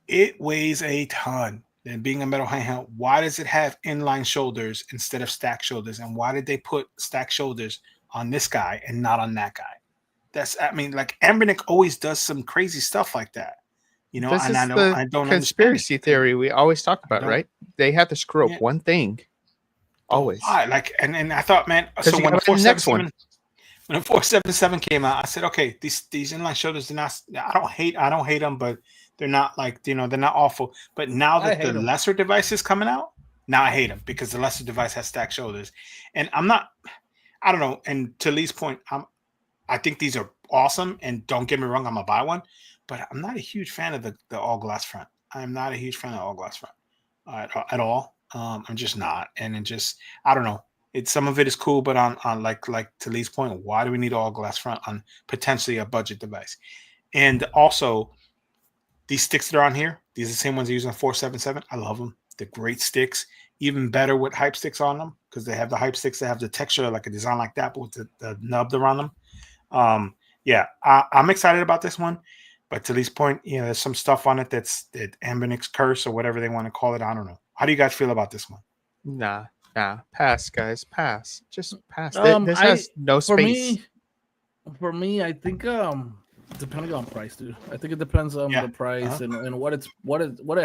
It weighs a ton. And being a metal handheld, why does it have inline shoulders instead of stack shoulders? And why did they put stack shoulders on this guy and not on that guy? Like Anbernic always does some crazy stuff like that. You know, this and is I don't conspiracy theory we always talk about, right? They have to screw up one thing. Always. Why? Like, and I thought, man, so when the 477 came out, I said, okay, these inline shoulders, they're not, I don't hate them, but they're not like, they're not awful. But now that the lesser device is coming out, now I hate them because the lesser device has stacked shoulders. And I don't know. And to Lee's point, I think these are awesome. And don't get me wrong, I'm gonna buy one, but I'm not a huge fan of the all glass front. I'm not a huge fan of all glass front at all. I'm just not, and it just, I don't know. Some of it is cool, but on like to Lee's point, why do we need all glass front on potentially a budget device? And also, these sticks that are on here, these are the same ones I use on 477. I love them. They're great sticks. Even better with hype sticks on them, because they have the hype sticks that have the texture like a design like that, but with the nub around them. I'm excited about this one. But to Lee's point, there's some stuff on it that's Anbernic's curse or whatever they want to call it. I don't know. How do you guys feel about this one? Nah. Pass, guys. Pass. Just pass. This has no space. For me, I think depending on price, dude. I think it depends on the price and what it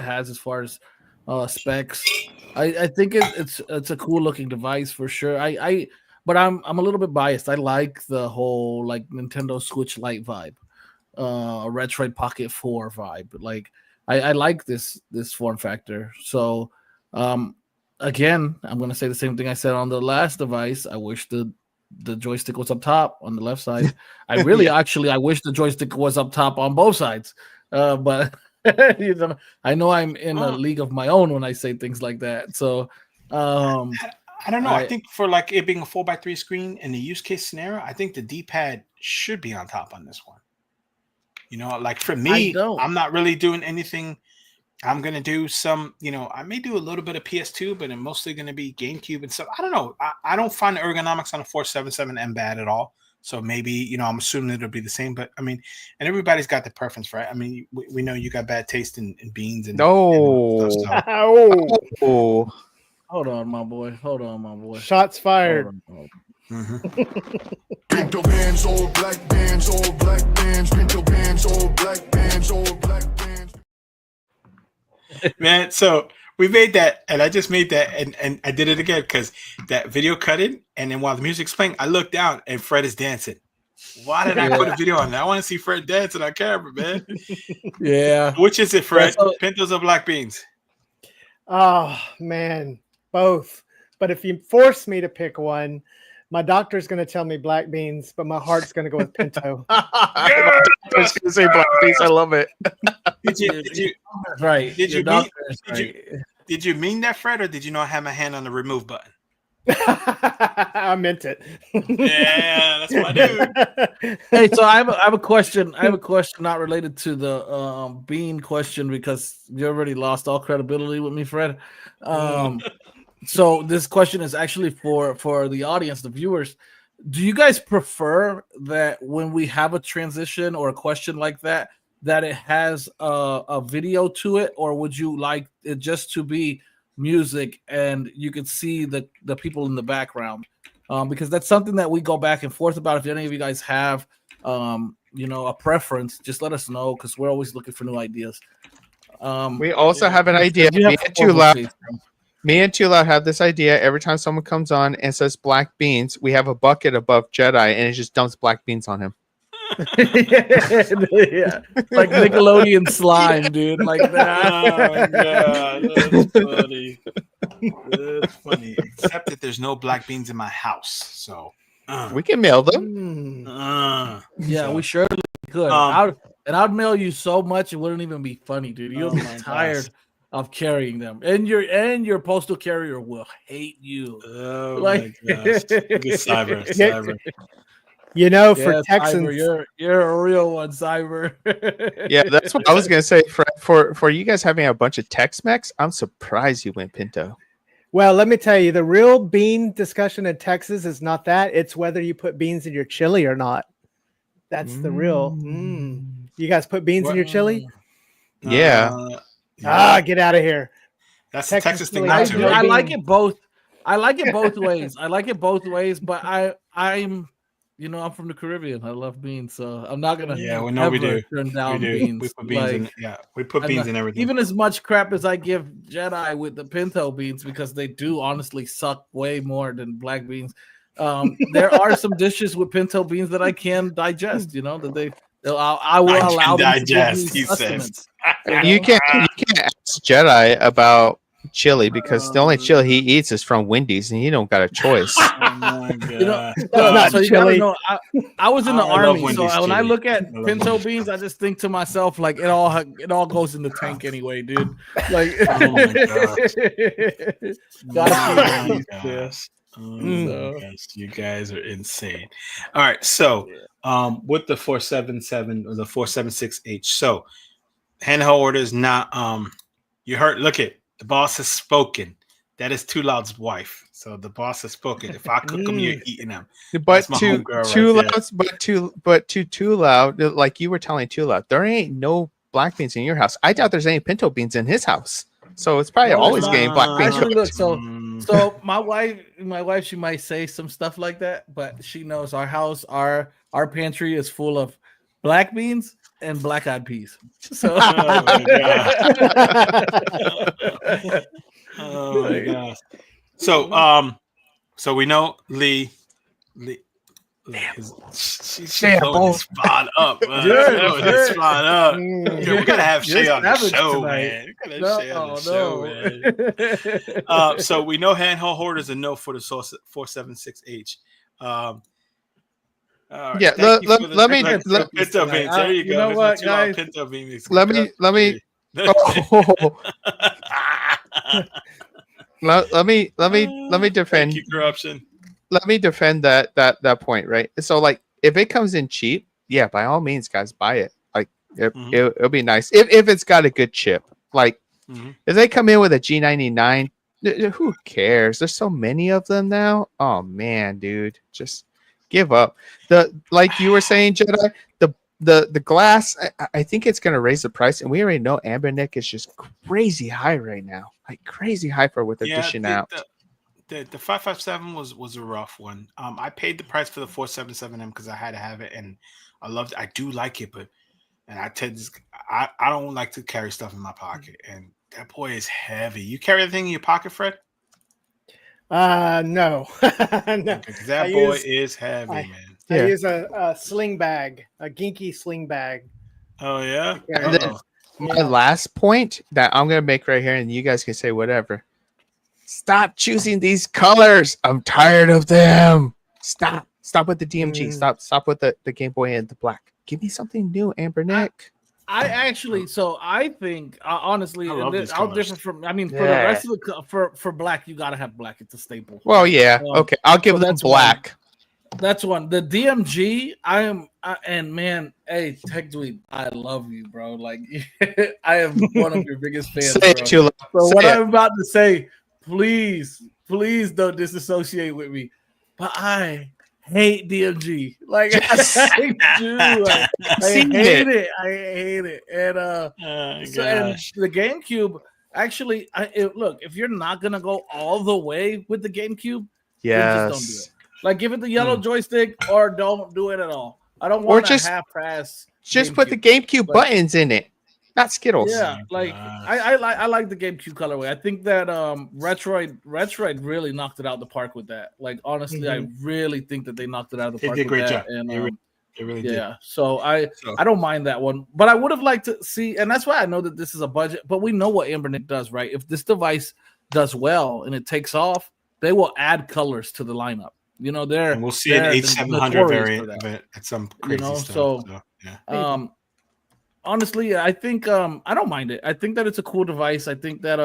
has as far as specs. I think it's a cool looking device for sure. But I'm a little bit biased. I like the whole like Nintendo Switch Lite vibe. Retroid Pocket 4 vibe. Like I like this form factor. So again, I'm gonna say the same thing I said on the last device. I wish the joystick was up top on the left side. I really I wish the joystick was up top on both sides. But I know I'm in a league of my own when I say things like that. So I don't know. I think for like it being a 4x3 screen in the use case scenario, I think the D-pad should be on top on this one. Like for me, I'm not really doing anything. I'm going to do some, I may do a little bit of PS2, but I'm mostly going to be GameCube and stuff. I don't know. I don't find the ergonomics on a 477M bad at all. So maybe, I'm assuming it'll be the same. But I mean, and everybody's got the preference, right? I mean, we know you got bad taste in beans and stuff, so. Hold on, my boy. Shots fired. Pinto bands, all black bands, all black bands. Pinto bands, all black bands, all black bands. Man, so we made that, and I just made that, and I did it again because that video cut in, and then while the music's playing, I look down and Fred is dancing. Why did I put a video on that? I want to see Fred dancing on camera, man. Yeah. Which is it, Fred? Pintos or black beans? Oh man, both. But if you force me to pick one, my doctor's going to tell me black beans, but my heart's going to go with Pinto. I was going to say black beans. I love it. Did you mean that, Fred, or did you not have my hand on the remove button? I meant it. Yeah, that's my dude. Hey, so I have a question. I have a question not related to the bean question because you already lost all credibility with me, Fred. So this question is actually for the audience, the viewers. Do you guys prefer that when we have a transition or a question like that it has a video to it, or would you like it just to be music and you could see the people in the background? Because that's something that we go back and forth about. If any of you guys have a preference, just let us know because we're always looking for new ideas. We also have an idea. Me and Too Loud have this idea. Every time someone comes on and says black beans, we have a bucket above Jedi and it just dumps black beans on him. Yeah, like Nickelodeon slime, dude. Like that. Oh god, that's funny. That's funny. Except that there's no black beans in my house, so we can mail them. Yeah, we surely could. I'd mail you so much it wouldn't even be funny, dude. You'll be tired of carrying them, and your postal carrier will hate you. Oh my gosh! Cyber. You know, for Texans, Cyber, you're a real one, Cyber. Yeah, that's what I was gonna say. For you guys having a bunch of Tex-Mex, I'm surprised you went Pinto. Well, let me tell you, the real bean discussion in Texas is not that; it's whether you put beans in your chili or not. That's the real. You guys put beans in your chili? Yeah. Get out of here. That's the Texas thing. I like it both. I like it both ways. But I'm from the Caribbean. I love beans, so I'm not gonna. Yeah, we do. Turn down beans. We put beans in. Yeah, we put beans in everything. Even as much crap as I give Jedi with the pinto beans because they do honestly suck way more than black beans. There are some dishes with pinto beans that I can digest. I will allow them digest. He says. You can't ask Jedi about chili because the only chili he eats is from Wendy's, and he don't got a choice. Oh my god! That's not chili. I was in the army, so when I look at pinto beans, I just think to myself like it all goes in the tank anyway, dude. Like, oh my gosh! You guys are insane. All right, so with the 477 or the 476H, so handheld orders not you heard. Look at the boss has spoken. That is Too Loud's wife. So the boss has spoken. If I cook them, you're eating them. But Too Loud, like you were telling Too Loud, there ain't no black beans in your house. I doubt there's any pinto beans in his house. So it's probably always getting black beans. Actually, look, so my wife, she might say some stuff like that, but she knows our house, our pantry is full of black beans and black-eyed peas. So, oh my gosh. So we know Lee she's blowing the spot up. Spot up. We gotta have Shay on the show, man. We gotta have Shay on the show, man. So we know handheld hoarders a no for the 476H. Yeah, let me. Pinto beans. There you go. You know what, guys? Pinto beans. Let me. Let me defend. Thank you, corruption. Let me defend that point, right? So, like, if it comes in cheap, yeah, by all means, guys, buy it. Like, it'll be nice if it's got a good chip. Like, if they come in with a G99, who cares? There's so many of them now. Oh man, dude, just give up. Like you were saying, Jedi, the glass. I think it's gonna raise the price, and we already know Anbernic is just crazy high right now, like crazy high for what they're dishing out. The 557 was a rough one. I paid the price for the 477M because I had to have it, and I loved it. I do like it, but I don't like to carry stuff in my pocket, and that boy is heavy. You carry everything in your pocket, Fred? No. No. Because that boy is heavy, man. I use a sling bag, a ginky sling bag. Oh yeah. My last point that I'm gonna make right here, and you guys can say whatever. Stop choosing these colors. I'm tired of them. Stop with the DMG. Stop with the Game Boy and the black. Give me something new, Anbernic. I actually, so I think honestly, I love these I'll colors. differ from. I mean, for the rest of the for black, you gotta have black. It's a staple. Well, yeah. Okay, I'll give them that's black. That's one. The DMG, and man, hey, Tech Dweeb, I love you, bro. Like, I am one of your biggest fans, Say bro. it, Chula. So Say what it. I'm about to say, please don't disassociate with me. But I hate DMG. Like, I do. I hate it. I hate it. And and the GameCube. Actually, look, if you're not gonna go all the way with the GameCube, then just don't do it. Like, give it the yellow joystick, or don't do it at all. I don't want to half-ass. Just put the GameCube buttons in it, not Skittles. Yeah, like I like the GameCube colorway. I think that Retroid really knocked it out the park with that. Like, honestly, I really think that they knocked it out of the park. They did a great job. And they really did. Yeah, so I don't mind that one, but I would have liked to see, and that's why I know that this is a budget. But we know what Anbernic does, right? If this device does well and it takes off, they will add colors to the lineup. You know, and we'll see an 8700 variant of it at some crazy stuff. So yeah. Honestly, I think I don't mind it. I think that it's a cool device. I think that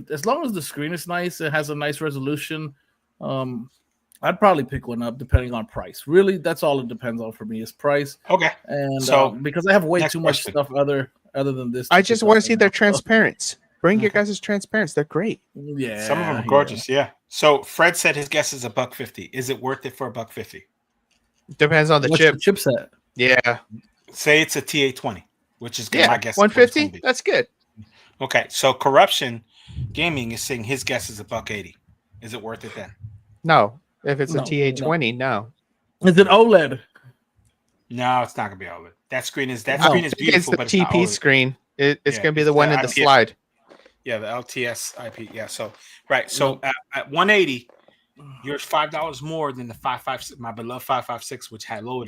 as long as the screen is nice, it has a nice resolution. I'd probably pick one up depending on price. Really, that's all it depends on for me is price. Okay. And so because I have way too much stuff other than this. I just want to see their transparency. Bring your guys' transparency. They're great. Yeah. Some of them are gorgeous. Yeah. So Fred said his guess is $150. Is it worth it for $150? Depends on the What's chip. The chipset. Yeah. Say it's a T820, which is my guess. 150. That's good. Okay. So Corruption Gaming is saying his guess is $180. Is it worth it then? No. If it's a T820, no. Is it OLED? No, it's not gonna be OLED. That screen is beautiful. It's the but TP screen. It's gonna be the one in the slide. Yeah, the LTS IP. Yeah. So right. So at 180, you're $5 more than the 556, my beloved 556, which had lower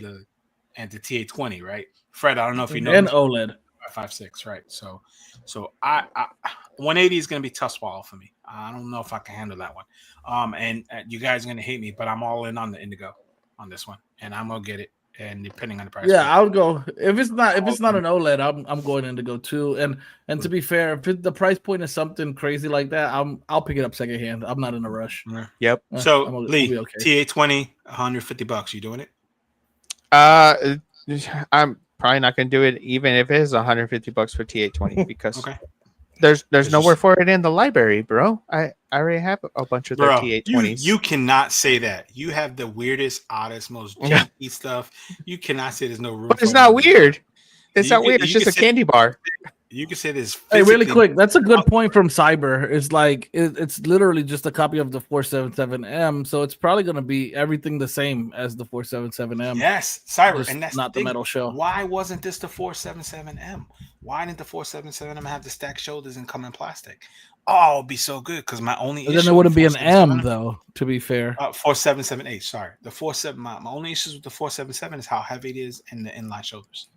and the T820, right? Fred, I don't know if you know. And OLED 556, right? So I 180 is gonna be tough swallow for me. I don't know if I can handle that one. And you guys are gonna hate me, but I'm all in on the Indigo on this one, and I'm gonna get it. And depending on the price, I would go if it's not an OLED. I'm going Indigo too. And to be fair, if the price point is something crazy like that, I'll pick it up secondhand. I'm not in a rush. Yep. So Lee, T820, $150. You doing it? I'm probably not gonna do it, even if it is $150 for T820 because there's nowhere for it in the library, bro. I already have a bunch of their T820s. You cannot say that. You have the weirdest, oddest, most janky stuff. You cannot say there's no room. But it's not weird. It's not weird. It's just a candy bar. You can say this. Hey, really quick. That's a good point from Cyber. It's like it's literally just a copy of the 477M, so it's probably going to be everything the same as the 477M. Yes, Cyber, and that's not the metal shell. Why wasn't this the 477M? Why didn't the 477M have the stacked shoulders and come in plastic? Oh, it'd be so good because my only issue. Then there wouldn't be an M though. To be fair, 4778. Sorry, the 47. My only issues with the 477 is how heavy it is and the inline shoulders.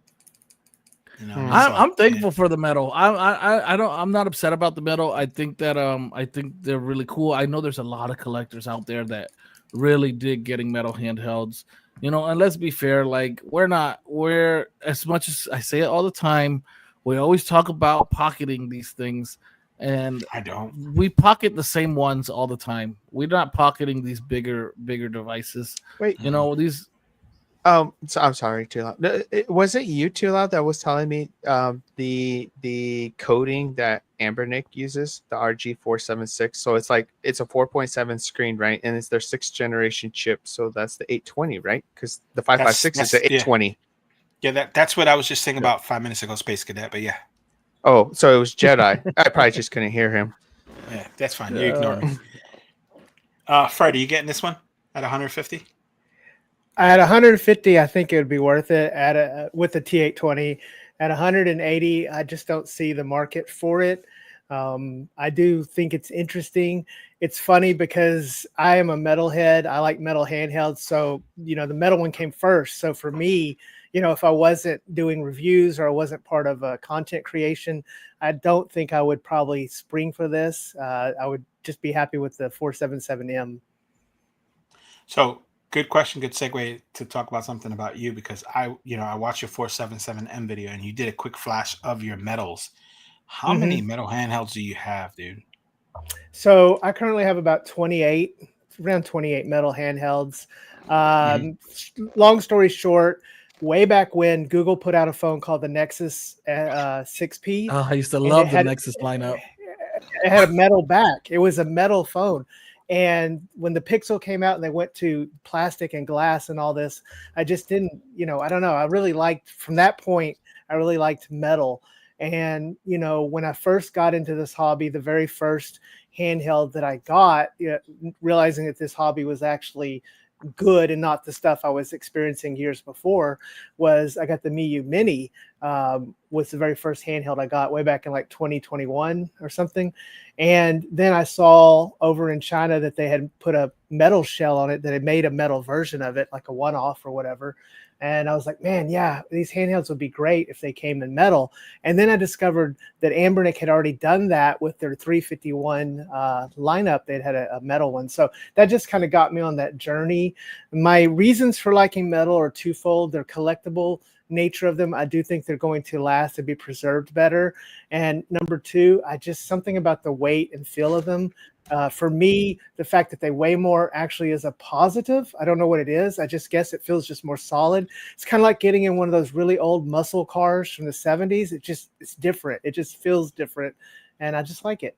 You know, I'm thankful for the metal. I'm not upset about the metal. I think that I think they're really cool. I know there's a lot of collectors out there that really dig getting metal handhelds. You know, and let's be fair, like we're as much as I say it all the time, we always talk about pocketing these things, and we pocket the same ones all the time. We're not pocketing these bigger devices. Wait, you know, these so I'm sorry, Too Loud. Was it you, Too Loud, that was telling me the coding that Anbernic uses, the RG476? So it's like it's a 4.7 screen, right? And it's their 6th generation chip. So that's the 820, right? Because the 556 is the 820. Yeah, that's what I was just saying about 5 minutes ago, Space Cadet. But yeah. Oh, so it was Jedi. I probably just couldn't hear him. Yeah, that's fine. You ignore me. Fred, are you getting this one at 150? At 150, I think it would be worth it. With the T820, at 180, I just don't see the market for it. I do think it's interesting. It's funny because I am a metalhead. I like metal handhelds, so the metal one came first. So for me, if I wasn't doing reviews or I wasn't part of content creation, I don't think I would probably spring for this. I would just be happy with the 477M. So good question, good segue to talk about something about you, because I watched your 477M video and you did a quick flash of your metals. How many metal handhelds do you have, dude? So I currently have about 28, around 28 metal handhelds. Long story short, way back when Google put out a phone called the Nexus 6P. Oh, I used to love the Nexus lineup. It had a metal back. It was a metal phone. And when the Pixel came out and they went to plastic and glass and all this, I just didn't, I don't know. I really liked, from that point, I really liked metal. And, when I first got into this hobby, the very first handheld that I got, realizing that this hobby was actually good and not the stuff I was experiencing years before, was I got the Miyoo Mini. Was the very first handheld I got way back in like 2021 or something. And then I saw over in China that they had put a metal shell on it, that had made a metal version of it, like a one-off or whatever. And I was like, man, yeah, these handhelds would be great if they came in metal. And then I discovered that Anbernic had already done that with their 351 lineup. They'd had a metal one. So that just kind of got me on that journey. My reasons for liking metal are twofold. They're collectible nature of them. I do think they're going to last and be preserved better. And number two, something about the weight and feel of them. For me, the fact that they weigh more actually is a positive. I don't know what it is. I just guess it feels just more solid. It's kind of like getting in one of those really old muscle cars from the 70s. It's different. It just feels different. And I just like it.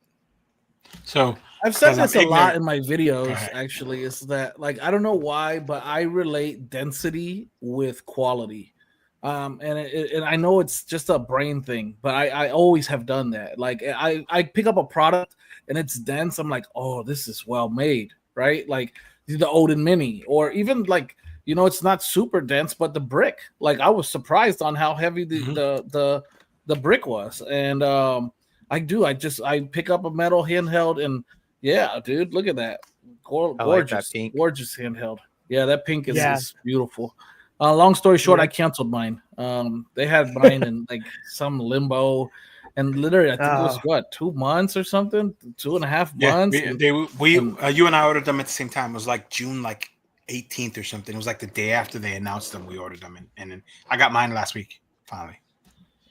So I've said this a lot in my videos, actually, is that, like, I don't know why, but I relate density with quality. And I know it's just a brain thing, but I always have done that. Like I pick up a product and it's dense. I'm like, oh, this is well made, right? Like the Odin Mini, or even like, it's not super dense, but the brick, like I was surprised on how heavy the brick was. And I pick up a metal handheld, and yeah, dude, look at that. Gorgeous, like that pink. Gorgeous handheld. Yeah, that pink is beautiful. Long story short, I canceled mine. They had mine in like some limbo, and literally, I think it was 2 months or something, 2.5 months. You and I ordered them at the same time. It was like June 18th or something. It was like the day after they announced them. We ordered them, and then I got mine last week finally.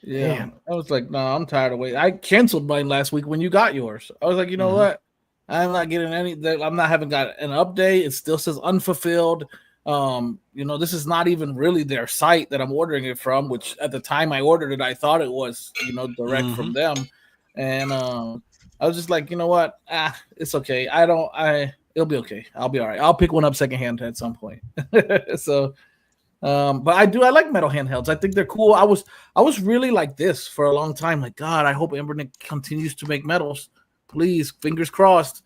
Yeah, damn. I was like, no, I'm tired of waiting. I canceled mine last week when you got yours. I was like, you know what? I'm not getting any. I'm not having got an update. It still says unfulfilled. This is not even really their site that I'm ordering it from, which at the time I ordered it, I thought it was, direct from them. And I was just like, you know what? It's okay. It'll be okay. I'll be all right. I'll pick one up secondhand at some point. So, but I like metal handhelds. I think they're cool. I was really like this for a long time. Like, God, I hope Anbernic continues to make metals. Please, fingers crossed,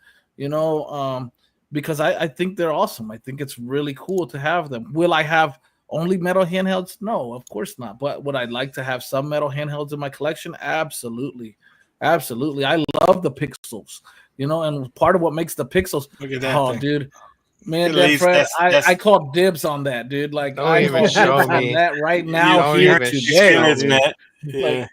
because I think they're awesome. I think it's really cool to have them. Will I have only metal handhelds? No, of course not. But would I like to have some metal handhelds in my collection? Absolutely. Absolutely. I love the pixels, and part of what makes the pixels. Look at that dude. Man, Fred, I called dibs on that, dude. Like, I called dibs on that right now here today.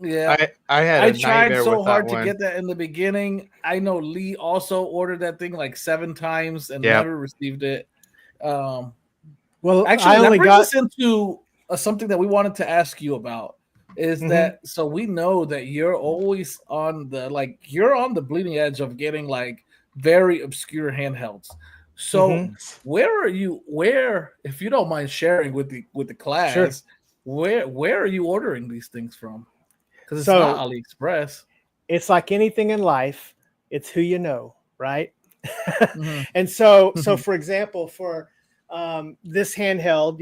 Yeah, I had. I tried so hard to get that in the beginning. I know Lee also ordered that thing like 7 times and never received it. Well, actually, that brings us into something that we wanted to ask you about. Is that so? We know that you're always on the bleeding edge of getting like very obscure handhelds. So where are you? If you don't mind sharing with the class, where are you ordering these things from? Because it's not AliExpress. It's like anything in life. It's who you know, right? And so for example, for this handheld,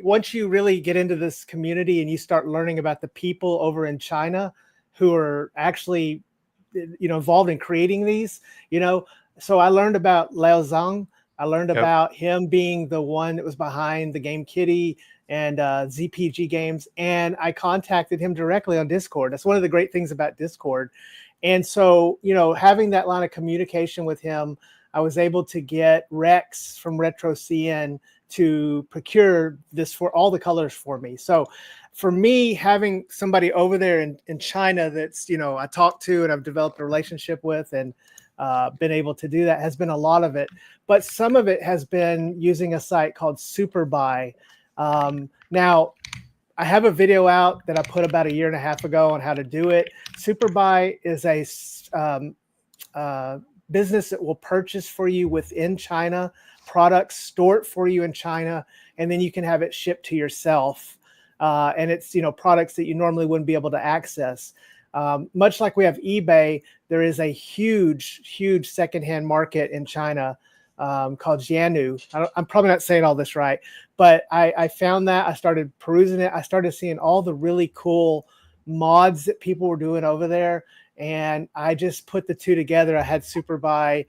once you really get into this community and you start learning about the people over in China who are actually, involved in creating these, so I learned about Lao Zhang. I learned about him being the one that was behind the game Kitty and ZPG games. And I contacted him directly on Discord. That's one of the great things about Discord. And so, having that line of communication with him, I was able to get Rex from Retro CN to procure this for all the colors for me. So for me, having somebody over there in China that's, I talked to and I've developed a relationship with, and been able to do that. Has been a lot of it, but some of it has been using a site called Superbuy. Now, I have a video out that I put about 1.5 years ago on how to do it. Superbuy is a business that will purchase for you within China products, store it for you in China, and then you can have it shipped to yourself. And it's, products that you normally wouldn't be able to access. Much like we have eBay, there is a huge secondhand market in China called Jianu. I'm probably not saying all this right, but I found that. I started perusing it. I started seeing all the really cool mods that people were doing over there. And I just put the two together. I had Superbuy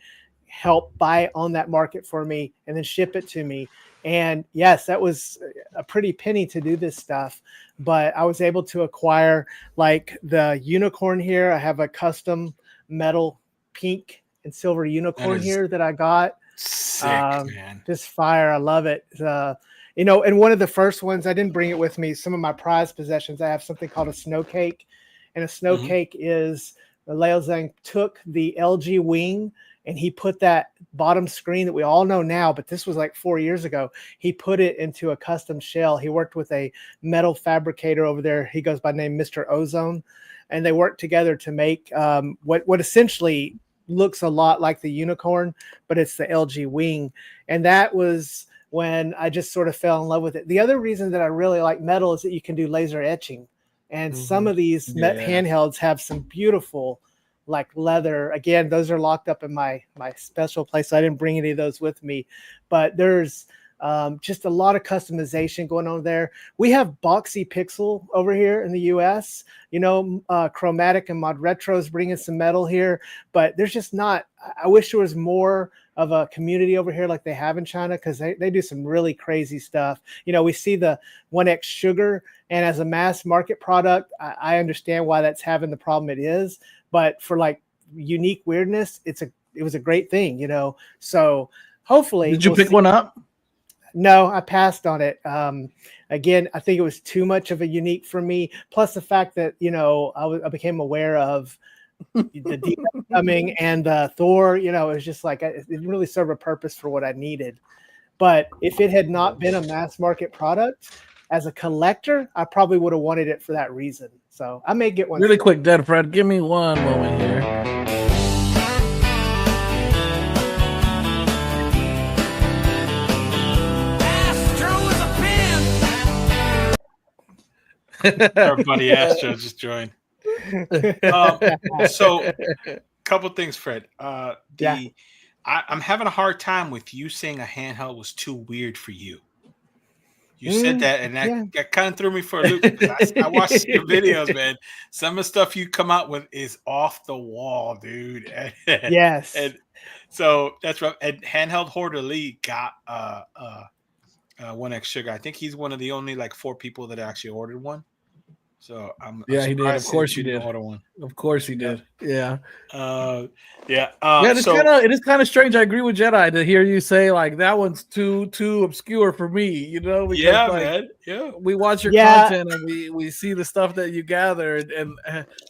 help buy on that market for me and then ship it to me. And yes, that was a pretty penny to do this stuff, but I was able to acquire like the unicorn here. I have a custom metal pink and silver unicorn here that I got. Sick, man. Just fire. I love it. And one of the first ones, I didn't bring it with me. Some of my prized possessions, I have something called a snow cake. And a snow cake is, Leo Zhang took the LG Wing and he put that bottom screen that we all know now, but this was like 4 years ago. He put it into a custom shell. He worked with a metal fabricator over there. He goes by name Mr. Ozone. And they worked together to make what essentially looks a lot like the unicorn, but it's the LG Wing. And that was when I just sort of fell in love with it. The other reason that I really like metal is that you can do laser etching. And some of these handhelds have some beautiful, like leather. Again, those are locked up in my special place. So I didn't bring any of those with me. But there's just a lot of customization going on there. We have Boxy Pixel over here in the US. Chromatic and Mod Retro's bringing some metal here. But there's just not. I wish there was more of a community over here like they have in China, because they do some really crazy stuff. We see the 1X Sugar, and as a mass market product, I understand why that's having the problem it is. But for like unique weirdness, it was a great thing, So hopefully, did you pick one up? No, I passed on it. Again, I think it was too much of a unique for me. Plus the fact that I became aware of the Deep coming and the Thor. It was just like it didn't really serve a purpose for what I needed. But if it had not been a mass market product, as a collector, I probably would have wanted it for that reason. So I may get one. Really quick, Dead Fred, give me one moment here. Everybody Astro just joined. So couple things, Fred. I'm having a hard time with you saying a handheld was too weird for you. You said that, and that kind of threw me for a loop. I watched your videos, man. Some of the stuff you come out with is off the wall, dude. Yes. And so that's right. And Handheld Hoarder Lee got 1X Sugar. I think he's one of the only 4 people that actually ordered one. So I'm he did. Of course you did. Order one. Of course he did. Yeah. It is kind of strange. I agree with Jedi to hear you say that one's too obscure for me. Because, man. Yeah. We watch your content and we see the stuff that you gather, and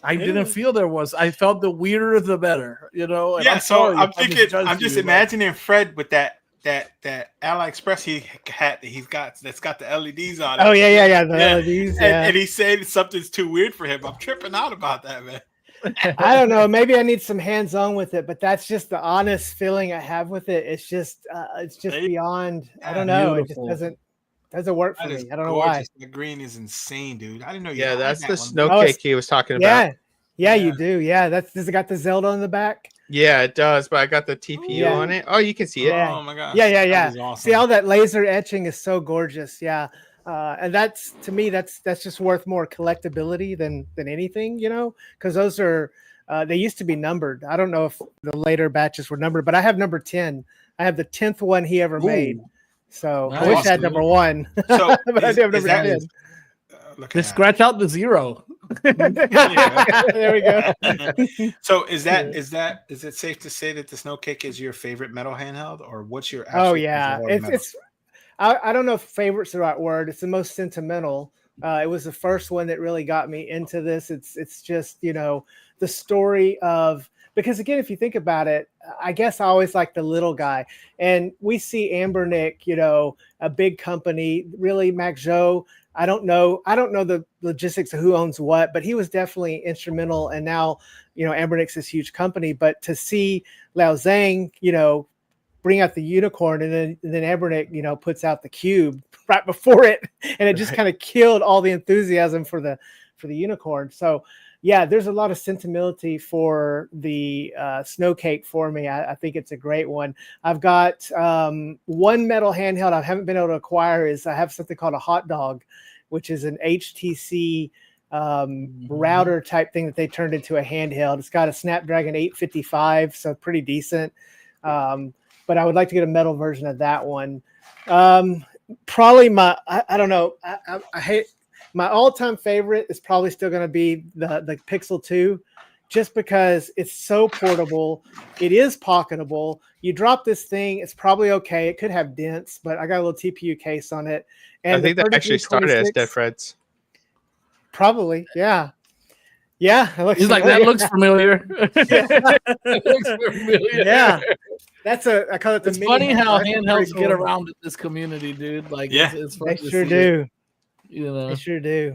I didn't feel there was. I felt the weirder the better. And I'm thinking. I'm just imagining Fred with that AliExpress that's got the LEDs on it. Oh yeah, the LEDs. And he said something's too weird for him. I'm tripping out about that, man. I don't know. Maybe I need some hands-on with it, but that's just the honest feeling I have with it. It's just beyond. I don't know. Beautiful. It just doesn't work for me. I don't know why. The green is insane, dude. I didn't know. Yeah, that's the snow cake he was talking about. Yeah, you do. Yeah, does it got the Zelda on the back? Yeah, it does, but I got the TPU on it. Oh, you can see it. Yeah. Oh my god. Yeah. Awesome. See, all that laser etching is so gorgeous. Yeah. And that's, to me, that's just worth more collectability than anything, because those are they used to be numbered. I don't know if the later batches were numbered, but I have number 10. I have the 10th one he ever made. So nice. I wish I had number 1. So but I do have number 10. Just scratch out the 0. There we go. So is it safe to say that the Snow Cake is your favorite metal handheld, or what's your it's I don't know if favorite's the right word. It's the most sentimental, It was the first one that really got me into this. It's just, the story of, because again, if you think about it, I guess I always like the little guy, and we see Anbernic, a big company, really Mac Joe. I don't know the logistics of who owns what, but he was definitely instrumental. And now, Anbernic's this huge company, but to see Liao Zhang, bring out the unicorn, and then Anbernic, puts out the cube right before it, and it just kind of killed all the enthusiasm for the unicorn. So yeah, there's a lot of sentimentality for the snow cake for me. I think it's a great one. I've got one metal handheld I haven't been able to acquire. I have something called a hot dog, which is an HTC router type thing that they turned into a handheld. It's got a Snapdragon 855, so pretty decent. But I would like to get a metal version of that one. Probably I don't know. I hate, my all-time favorite is probably still going to be the Pixel 2, just because it's so portable. It is pocketable. You drop this thing, it's probably okay. It could have dents, but I got a little TPU case on it. And I think that actually started as Dead Fred's. Probably, yeah. Yeah, he's like, that looks familiar. That looks familiar. Yeah, I call it the. It's funny how handhelds get around in this community, dude. Like, yeah, it's they sure do. They sure do.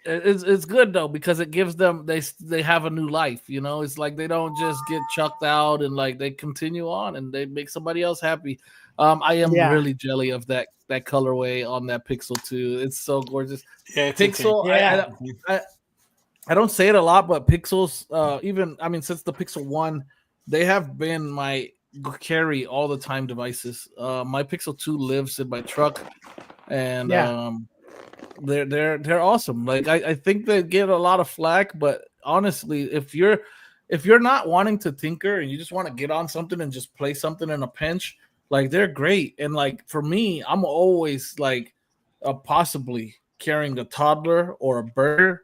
It's good though, because it gives them, they have a new life. It's like they don't just get chucked out, and like they continue on and they make somebody else happy. I am really jelly of that colorway on that Pixel 2. It's so gorgeous. Yeah, Pixel. Yeah. I don't say it a lot, but Pixels, since the Pixel 1, they have been my carry all the time devices. My Pixel 2 lives in my truck, and they're awesome. Like I think they get a lot of flack, but honestly, if you're not wanting to tinker and you just want to get on something and just play something in a pinch, like they're great. And like for me, I'm always like possibly carrying a toddler or a burger.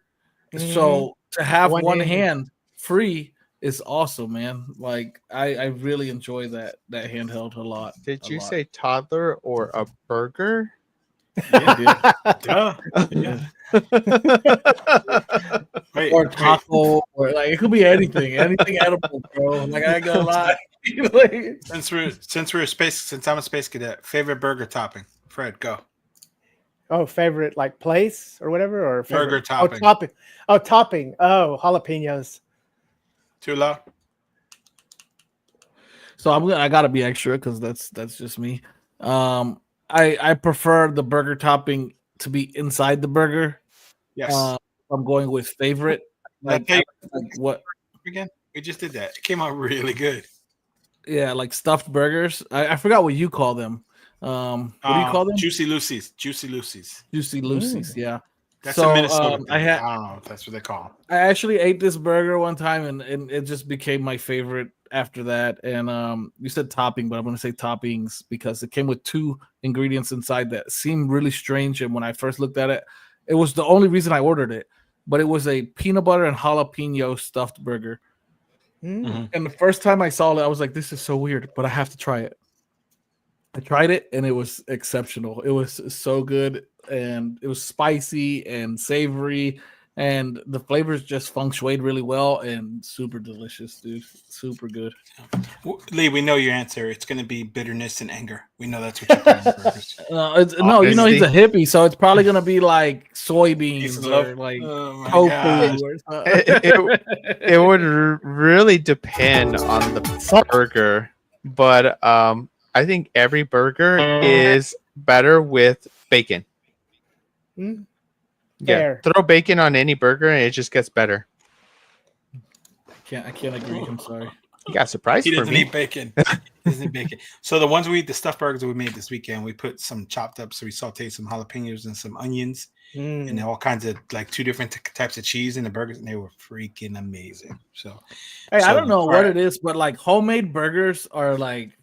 So to have one hand free is awesome, man. Like I really enjoy that handheld a lot. Did you say toddler or a burger? Yeah, duh. Yeah. Or taco, or like it could be anything edible, bro. Like I ain't gonna lie. Since I'm a space cadet, favorite burger topping. Fred, go. Oh, favorite like place or whatever, or burger topping. Topping. Oh, jalapenos. Too low. So I gotta be extra because that's just me. I prefer the burger topping to be inside the burger. Yes. I'm going with favorite. Like what? Again, we just did that. It came out really good. Yeah, like stuffed burgers. I forgot what you call them. What do you call them? Juicy Lucy's. Juicy Lucy's. Juicy Lucy's. Yeah. That's a Minnesota thing. I don't know if that's what they call them. I actually ate this burger one time, and it just became my favorite after that. And you said topping, but I'm going to say toppings because it came with 2 ingredients inside that seemed really strange. And when I first looked at it, it was the only reason I ordered it. But it was a peanut butter and jalapeno stuffed burger. Mm-hmm. And the first time I saw it, I was like, this is so weird, but I have to try it. I tried it, and it was exceptional. It was so good, and it was spicy and savory, and the flavors just feng shuied really well and super delicious, dude. Super good. Lee, we know your answer. It's going to be bitterness and anger. We know that's what you're putting in burgers. No, he's a hippie, so it's probably going to be like soybeans or like tofu. It would really depend on the burger, but I think every burger is better with bacon. Yeah, throw bacon on any burger and it just gets better. I can't agree. I'm sorry. You got surprised. He doesn't eat bacon. So the ones the stuffed burgers that we made this weekend, we put some chopped up, so we sauteed some jalapenos and some onions and all kinds of like 2 different types of cheese in the burgers, and they were freaking amazing. So I don't know what it is, but like homemade burgers are like,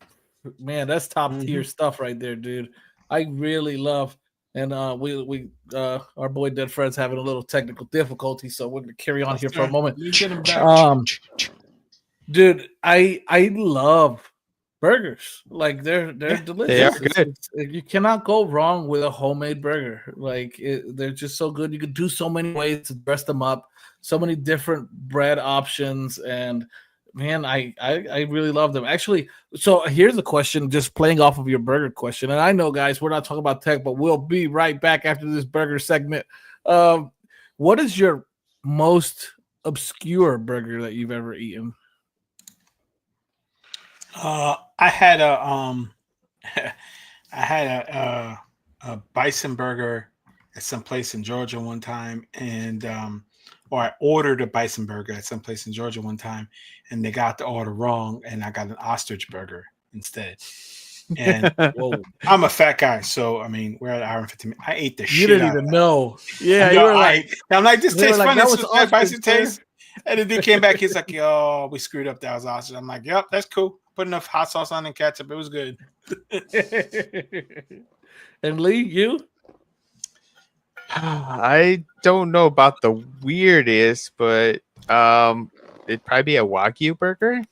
man, that's top tier stuff right there, dude. I really love. And we our boy Dead Fred's having a little technical difficulty, so we're gonna carry on here for a moment. Get him back. Dude, I love burgers. Like they're delicious. They are good. You cannot go wrong with a homemade burger. Like they're just so good. You can do so many ways to dress them up. So many different bread options, and man, I really love them. Actually, so here's a question, just playing off of your burger question. And I know, guys, we're not talking about tech, but we'll be right back after this burger segment. What is your most obscure burger that you've ever eaten? I had a bison burger at some place in Georgia one time, and or I ordered a bison burger at some place in Georgia one time, and they got the order wrong, and I got an ostrich burger instead. And I'm a fat guy, so I mean, we're at hour and 15 minutes. I ate the shit. You didn't even know. Yeah, you were like, I'm like, this tastes funny. That This was is bison taste. And the dude came back. He's like, "Yo, we screwed up. That was ostrich." I'm like, "Yep, that's cool. Put enough hot sauce on and ketchup. It was good." And Lee, you? I don't know about the weirdest, but it'd probably be a Wagyu burger.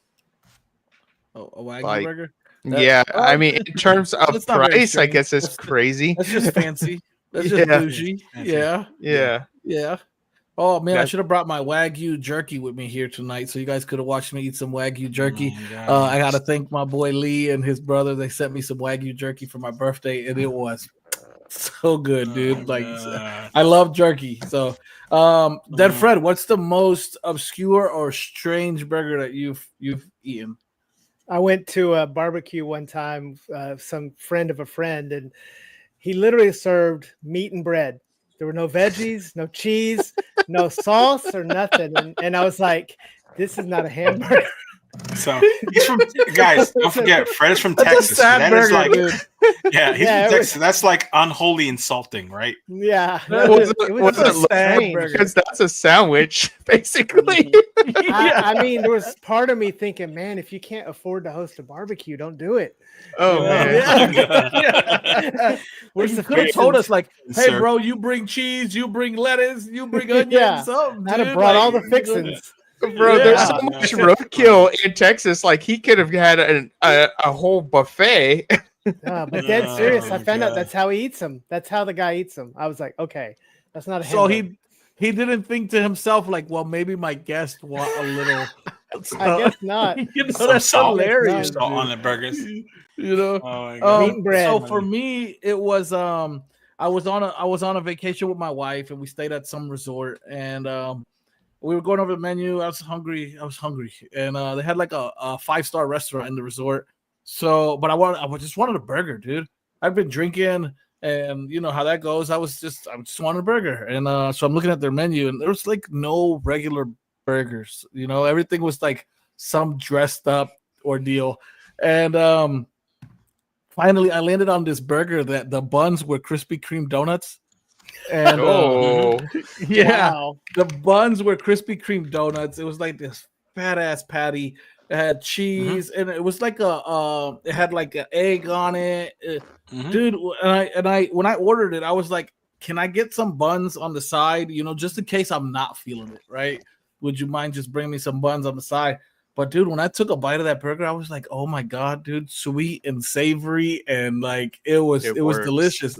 Oh, a Wagyu burger? Yeah, I mean, in terms of price, I guess it's crazy. That's just fancy. That's just bougie. Yeah. Oh man, I should have brought my Wagyu jerky with me here tonight, so you guys could have watched me eat some Wagyu jerky. I got to thank my boy Lee and his brother. They sent me some Wagyu jerky for my birthday, and it was so good, dude. I love jerky. So, then Fred, what's the most obscure or strange burger that you've eaten? I went to a barbecue one time, some friend of a friend, and he literally served meat and bread. There were no veggies, no cheese, no sauce or nothing. And I was like, this is not a hamburger. So he's from, guys, don't forget, Fred is from Texas. That is burger, like, dude. Yeah, he's from Texas. That's like unholy insulting, right? Yeah. It was a sad burger because that's a sandwich, basically. I mean, there was part of me thinking, man, if you can't afford to host a barbecue, don't do it. Oh, man. You could have told us, like, hey, bro, you bring cheese, you bring lettuce, you bring onions, something. I'd have brought all the fixings. Bro, there's so much roadkill in Texas. Like, he could have had a whole buffet. But dead serious, I found out that's how he eats them. That's how the guy eats them. I was like, okay, that's not a hamburger. So he didn't think to himself, like, well, maybe my guest want a little. I guess not. You know, that's hilarious. Salt on the burgers. You know, meat and bread. So for me, it was I was on a vacation with my wife, and we stayed at some resort, and we were going over the menu. I was hungry, and they had like a 5-star restaurant in the resort. So, but I just wanted a burger, dude. I've been drinking, and you know how that goes. I just wanted a burger, and so I'm looking at their menu, and there was like no regular burgers. You know, everything was like some dressed up ordeal, and finally I landed on this burger that the buns were Krispy Kreme donuts. And the buns were Krispy Kreme donuts. It was like this fat ass patty. It had cheese, and it was like it had like an egg on it, dude. And I when I ordered it, I was like, "Can I get some buns on the side? You know, just in case I'm not feeling it, right? Would you mind just bringing me some buns on the side?" But dude, when I took a bite of that burger, I was like, "Oh my god, dude! Sweet and savory, and like it was delicious."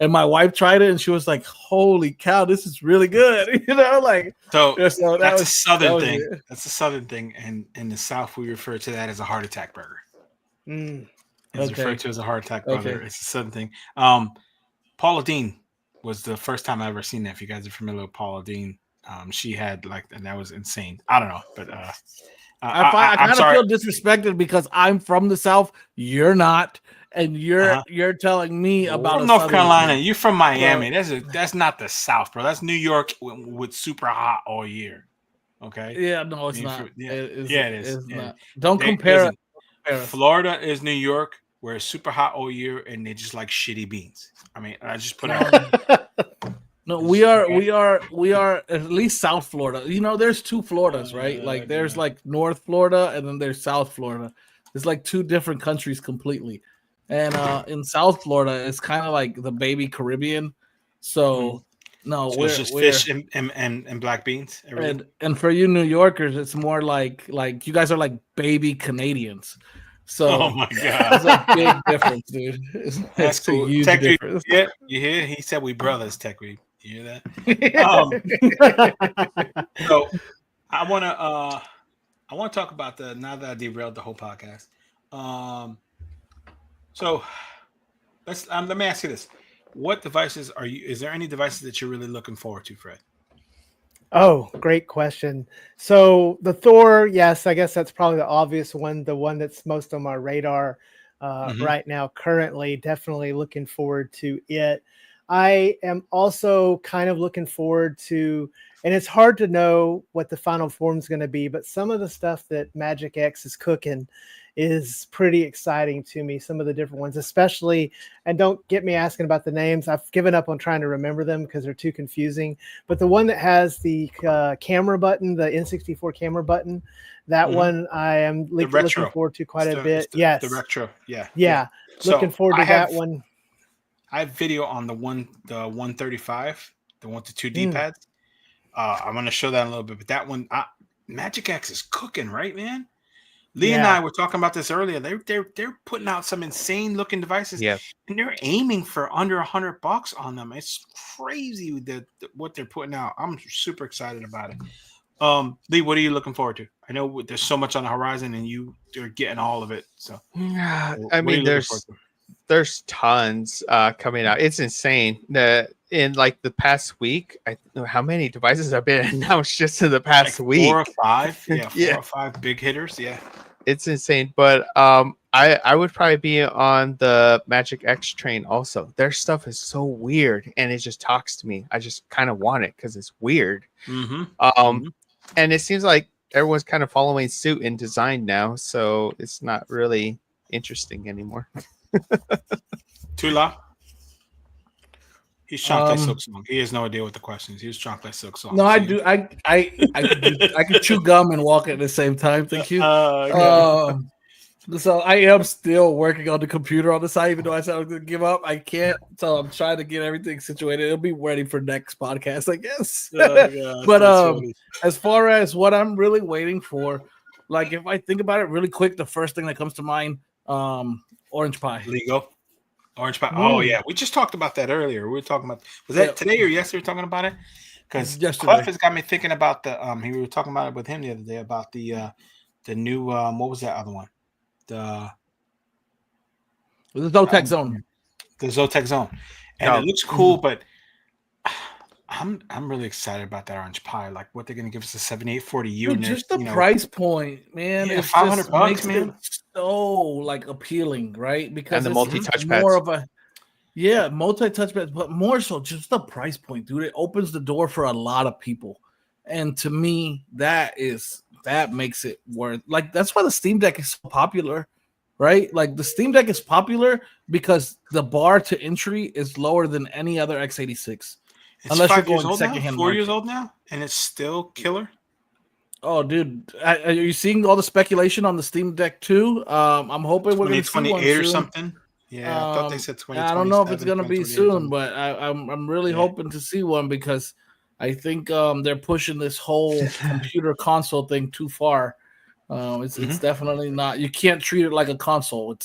And my wife tried it, and she was like, "Holy cow, this is really good!" You know, like that's a southern thing. That's a southern thing, and in the South, we refer to that as a heart attack burger. It's referred to as a heart attack burger. It's a southern thing. Paula Deen was the first time I ever seen that. If you guys are familiar with Paula Deen, she had and that was insane. I don't know, but I kind of feel disrespected because I'm from the South. You're not. And you're telling me about North Carolina. You're from Miami. That's not the South, bro. That's New York with super hot all year. Okay. Yeah, no, it's not. It is. It's not. Don't compare it. Florida is New York, where it's super hot all year, and they just like shitty beans. I mean, I just put it. No, we are at least South Florida. You know, there's 2 Floridas, right? Like there's like North Florida, and then there's South Florida. It's like 2 different countries completely. And in South Florida, it's kind of like the baby Caribbean. So it's just fish and black beans. And for you New Yorkers, it's more like you guys are like baby Canadians. So Oh my it's god, a big difference, dude. that's It's cool. a huge Tech Reed, difference. yeah, you hear? He said we brothers. Tech Reed, you hear that? So I want to talk about the now that I derailed the whole podcast. So let me ask you this: what devices are you? Is there any devices that you're really looking forward to, Fred? Oh, great question. So the Thor, yes, I guess that's probably the obvious one, the one that's most on my radar right now. Currently, definitely looking forward to it. I am also kind of looking forward to, and it's hard to know what the final form is going to be, but some of the stuff that Magic X is cooking is pretty exciting to me. Some of the different ones, especially, and don't get me asking about the names. I've given up on trying to remember them because they're too confusing. But the one that has the camera button, the N64 camera button, that one I am looking forward to quite a bit. Yes, the retro. Yeah. Looking So forward to that one. I have video on the 135, the 1 to 2 D-pads. I'm going to show that in a little bit, but that one, Magic X is cooking, right, man? Lee and I were talking about this earlier. They're putting out some insane looking devices, and they're aiming for under $100 on them. It's crazy what they're putting out. I'm super excited about it. Lee, what are you looking forward to? I know there's so much on the horizon, and you're getting all of it. So, I mean, there's tons coming out. It's insane. In like the past week, I don't know how many devices have been announced just in the past week. 4 or 5, 4 or 5 big hitters. Yeah, it's insane. But I would probably be on the Magic X train also. Their stuff is so weird, and it just talks to me. I just kind of want it because it's weird. And it seems like everyone's kind of following suit in design now, so it's not really interesting anymore. Tula. He's chocolate silk song. He has no idea what the question is. He was chocolate silk song. No, I do. I could chew gum and walk at the same time. Thank you. So I am still working on the computer on the side, even though I said I was going to give up. I can't. So I'm trying to get everything situated. It'll be ready for next podcast, I guess. But as far as what I'm really waiting for, like if I think about it really quick, the first thing that comes to mind, Orange Pie. Lego. Orange Pie. Oh yeah, we just talked about that earlier. We were talking about that today or yesterday? We were talking about it because Clef has got me thinking about the we were talking about it with him the other day about the new what was that other one? The Zotac Zone. The Zotac Zone, and it looks cool, but I'm really excited about that Orange Pie. Like what they're gonna give us a 7840U. Just the price point, man. Yeah, $500, man. So like appealing, right? Because and the multi-touch more pads. of a multi-touch pads, but more so just the price point, dude. It opens the door for a lot of people, and to me, that makes it worth. Like that's why the Steam Deck is so popular, right? Like the Steam Deck is popular because the bar to entry is lower than any other x86. It's unless you're going secondhand. 4 years old now, and it's still killer. Oh, dude, are you seeing all the speculation on the Steam Deck 2? I'm hoping we're going to see 2028 or something. Yeah, I thought they said 2027. I don't know if it's going to be soon, but I'm really hoping to see one because I think they're pushing this whole computer console thing too far. It's definitely not. You can't treat it like a console.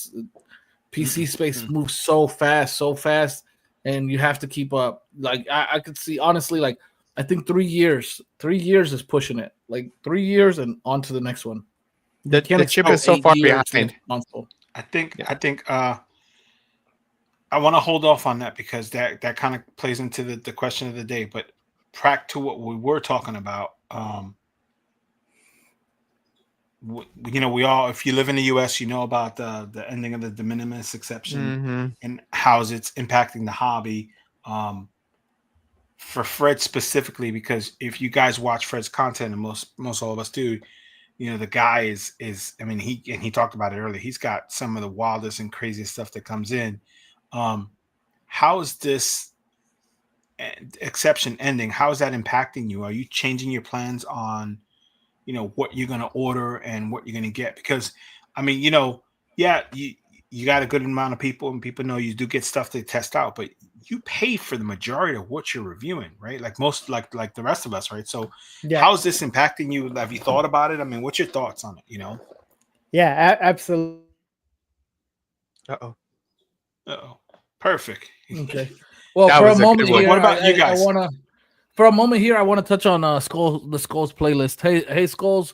PC space moves so fast. And you have to keep up. Like I could see, honestly, like I think 3 years. 3 years is pushing it. Like 3 years and on to the next one. The chip is so far behind. I think I want to hold off on that because that kind of plays into the question of the day. But back to what we were talking about. We all, if you live in the U.S., you know about the ending of the de minimis exception and how it's impacting the hobby. For Fred specifically, because if you guys watch Fred's content, and most all of us do, the guy is. I mean, he talked about it earlier. He's got some of the wildest and craziest stuff that comes in. How is this exception ending? How is that impacting you? Are you changing your plans on? What you're going to order and what you're going to get, because I mean, you got a good amount of people and people know you do get stuff to test out, but you pay for the majority of what you're reviewing, right? Like most, like the rest of us, right? So how is this impacting you? Have you thought about it? I mean, what's your thoughts on it? Yeah, absolutely. Uh-oh. Perfect. Okay. Well, That for a was a moment good one. here, What about you guys? For a moment here, I want to touch on the Skulls playlist. Hey, Skulls.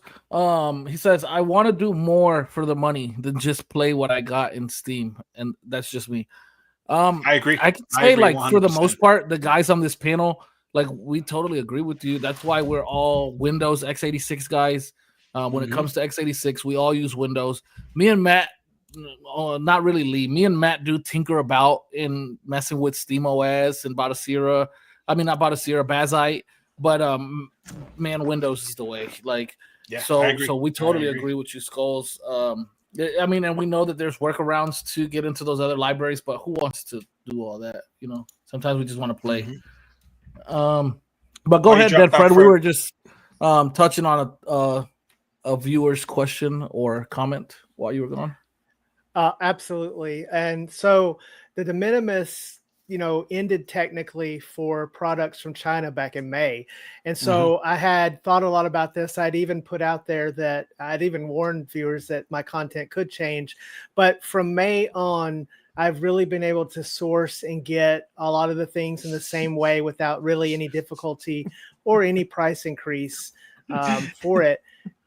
He says I want to do more for the money than just play what I got in Steam, and that's just me. I agree. I can say like for the most part, the guys on this panel, like we totally agree with you. That's why we're all Windows x86 guys. When it comes to x86, we all use Windows. Me and Matt, not really Lee. Me and Matt do tinker about in messing with SteamOS and Batacira. I mean, not Batacira, Bazite, but man, Windows is the way. Like, so we totally agree with you, Skulls. I mean, and we know that there's workarounds to get into those other libraries, but who wants to do all that? You know, sometimes we just want to play. But go ahead, Dead Fred. We were just touching on a viewer's question or comment while you were gone. Absolutely. And so the de minimis, ended technically for products from China back in May. And so I had thought a lot about this. I'd even put out there that I'd even warned viewers that my content could change. But from May on, I've really been able to source and get a lot of the things in the same way without really any difficulty or any price increase for it.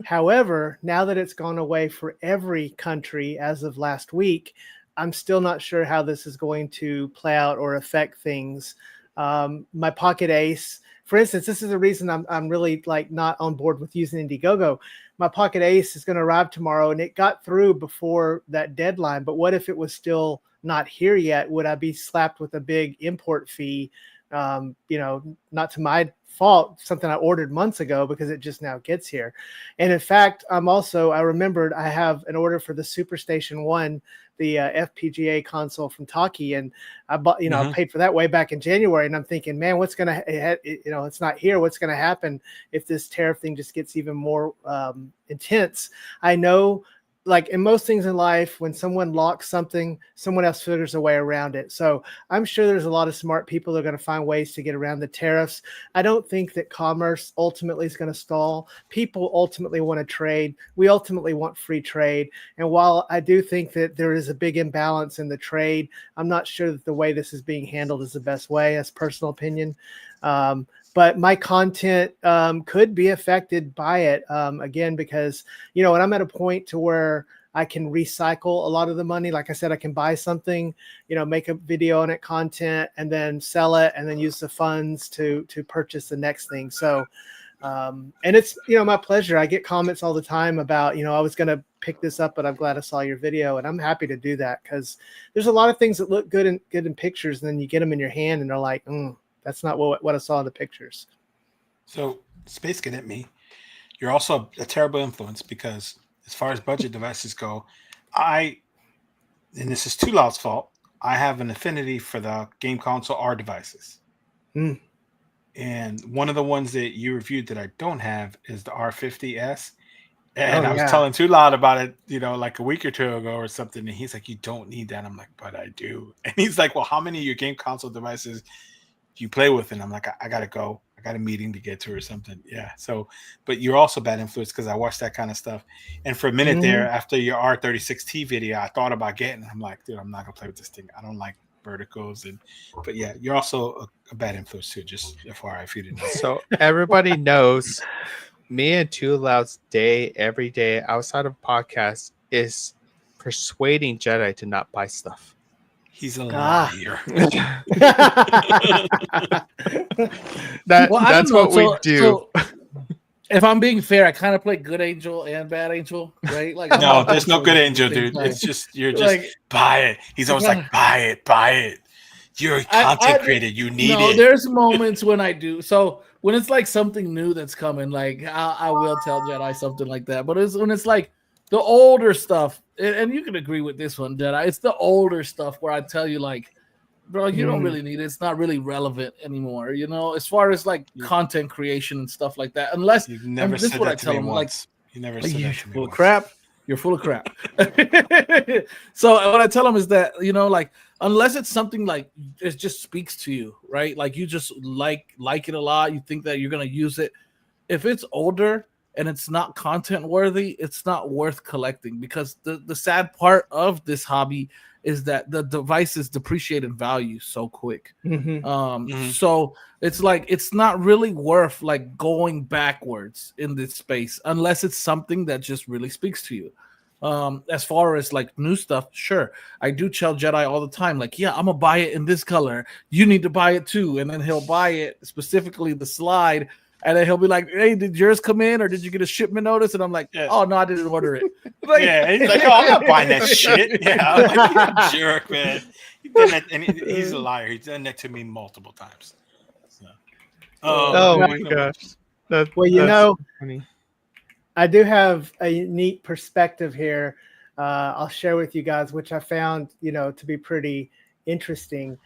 However, now that it's gone away for every country as of last week, I'm still not sure how this is going to play out or affect things. My Pocket Ace, for instance, this is the reason I'm really like not on board with using Indiegogo. My Pocket Ace is going to arrive tomorrow, and it got through before that deadline. But what if it was still not here yet? Would I be slapped with a big import fee? Not to my fault, something I ordered months ago because it just now gets here. And in fact, I remembered I have an order for the Superstation 1, the FPGA console from Taki, and I bought, I paid for that way back in January, and I'm thinking, man, what's going to, it's not here. What's going to happen if this tariff thing just gets even more intense? I know, like in most things in life, when someone locks something, someone else figures a way around it. So I'm sure there's a lot of smart people that are going to find ways to get around the tariffs. I don't think that commerce ultimately is going to stall. People ultimately want to trade. We ultimately want free trade. And while I do think that there is a big imbalance in the trade, I'm not sure that the way this is being handled is the best way. That's personal opinion. But my content could be affected by it, again, because, when I'm at a point to where I can recycle a lot of the money, like I said, I can buy something, make a video on it, content, and then sell it, and then use the funds to purchase the next thing. So, and it's, my pleasure. I get comments all the time about, I was going to pick this up, but I'm glad I saw your video, and I'm happy to do that because there's a lot of things that look good in pictures, and then you get them in your hand, and they're like, that's not what I saw in the pictures. So, Space Cadet Me, you're also a terrible influence because as far as budget devices go, and this is Too Loud's fault, I have an affinity for the game console R devices. And one of the ones that you reviewed that I don't have is the R50S. And I was telling Too Loud about it, like a week or two ago or something. And he's like, you don't need that. I'm like, but I do. And he's like, well, how many of your game console devices you play with? And I'm like, I gotta go. I got a meeting to get to or something. Yeah. So, but you're also bad influence because I watch that kind of stuff. And for a minute there, after your R36T video, I thought about getting it. I'm like, dude, I'm not gonna play with this thing. I don't like verticals. But yeah, you're also a bad influence too. Just FYI, if you didn't know. So everybody knows, me and Too Loud's day every day outside of podcasts is persuading Jedi to not buy stuff. He's a liar. That's what we do. So, if I'm being fair, I kind of play good angel and bad angel, right? Like, no, there's no good angel, dude. It's just you're just like, buy it. He's always like, buy it. You're a content creator. You need it. There's moments when I do. So when it's like something new that's coming, like I will tell Jedi something like that. But when it's like the older stuff, and you can agree with this one, Jedi. It's the older stuff where I tell you, like, bro, you don't really need it. It's not really relevant anymore, as far as like content creation and stuff like that. Unless you've never said that to me once. You never said that to me. You're full of crap. You're full of crap. So what I tell them is that, like, unless it's something like it just speaks to you, right? Like you just like it a lot. You think that you're gonna use it. If it's older and it's not content worthy, it's not worth collecting, because the sad part of this hobby is that the devices depreciate in value so quick. So it's like, it's not really worth like going backwards in this space unless it's something that just really speaks to you. As far as like new stuff, sure, I do tell Jedi all the time, like, yeah, I'm gonna buy it in this color, you need to buy it too. And then he'll buy it, specifically the slide, and then he'll be like, hey, did yours come in, or did you get a shipment notice? And I'm like, oh no, I didn't order it. Like, yeah, he's like, oh, I'm not buying that shit. Yeah, I'm like, you jerk, man. He did that, and he's a liar. He's done that to me multiple times. So. Oh my gosh. Well, you know, funny. I do have a neat perspective here. I'll share with you guys, which I found, to be pretty interesting.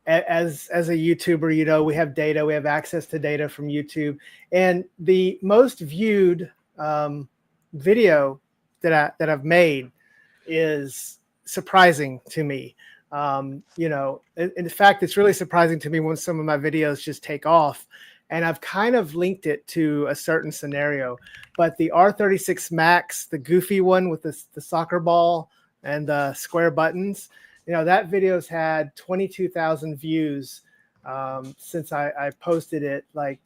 As a YouTuber, we have data, we have access to data from YouTube, and the most viewed video that I've made is surprising to me. In fact, it's really surprising to me when some of my videos just take off. And I've kind of linked it to a certain scenario. But the R36 Max, the goofy one with the soccer ball and the square buttons, that video's had 22,000 views since I posted it like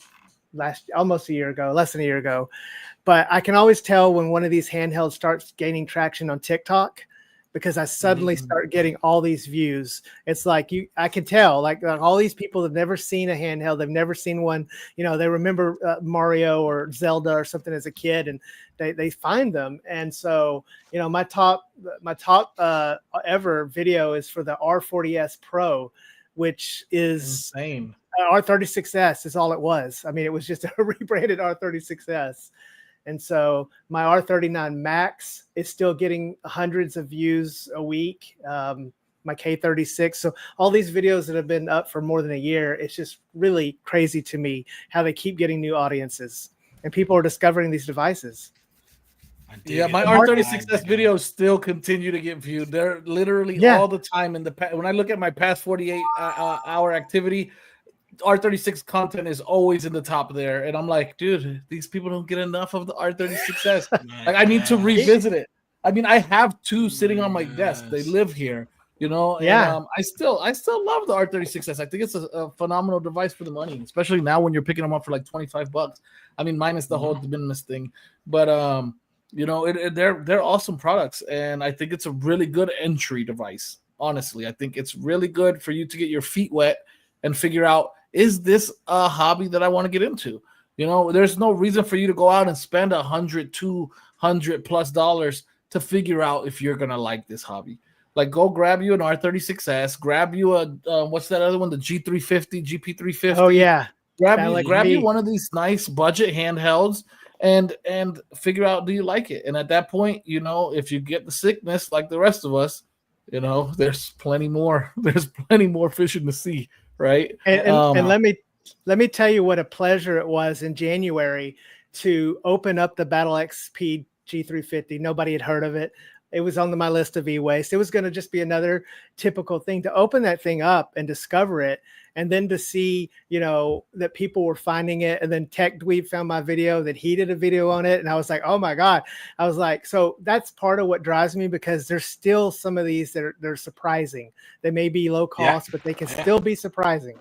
almost a year ago, less than a year ago. But I can always tell when one of these handhelds starts gaining traction on TikTok, because I suddenly start getting all these views. It's like I can tell, like all these people have never seen a handheld. They've never seen one. They remember Mario or Zelda or something as a kid, and they find them. And so, my top ever video is for the R40S Pro, which is insane. R36S is all it was. I mean, it was just a rebranded R36S. And so my R39 Max is still getting hundreds of views a week. My K36. So all these videos that have been up for more than a year, it's just really crazy to me how they keep getting new audiences and people are discovering these devices. Yeah, my R36S videos still continue to get viewed. They're literally all the time when I look at my past 48 hour activity, R36 content is always in the top there, and I'm like, dude, these people don't get enough of the R36S. Like, I need to revisit it. I mean, I have two sitting on my desk. They live here, Yeah. And, I still love the R36S. I think it's a phenomenal device for the money, especially now when you're picking them up for like $25. I mean, minus the whole de minimis thing, but they're awesome products, and I think it's a really good entry device. Honestly, I think it's really good for you to get your feet wet and figure out, is this a hobby that I want to get into? There's no reason for you to go out and spend $100, $200+ to figure out if you're gonna like this hobby. Like, go grab you an R36S, grab you a what's that other one, the G350, GP350. Oh yeah, grab you one of these nice budget handhelds and figure out, do you like it? And at that point, if you get the sickness like the rest of us, there's plenty more. There's plenty more fish in the sea. Right. And let me tell you what a pleasure it was in January to open up the Battle XP G350. Nobody had heard of it. It was on my list of e-waste. It was going to just be another typical thing to open that thing up and discover it. And then to see, that people were finding it. And then Tech Dweeb found my video, that he did a video on it. And I was like, oh my God. I was like, so that's part of what drives me, because there's still some of these that they're surprising. They may be low cost, but they can still be surprisring.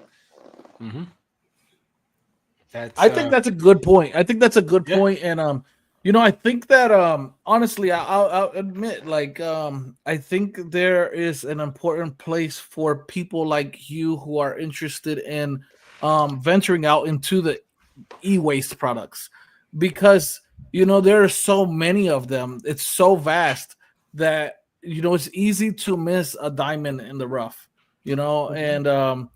Mm-hmm. I think that's a good point. And I think that honestly, I'll admit, like, I think there is an important place for people like you who are interested in venturing out into the e-waste products, because there are so many of them. It's so vast that it's easy to miss a diamond in the rough. And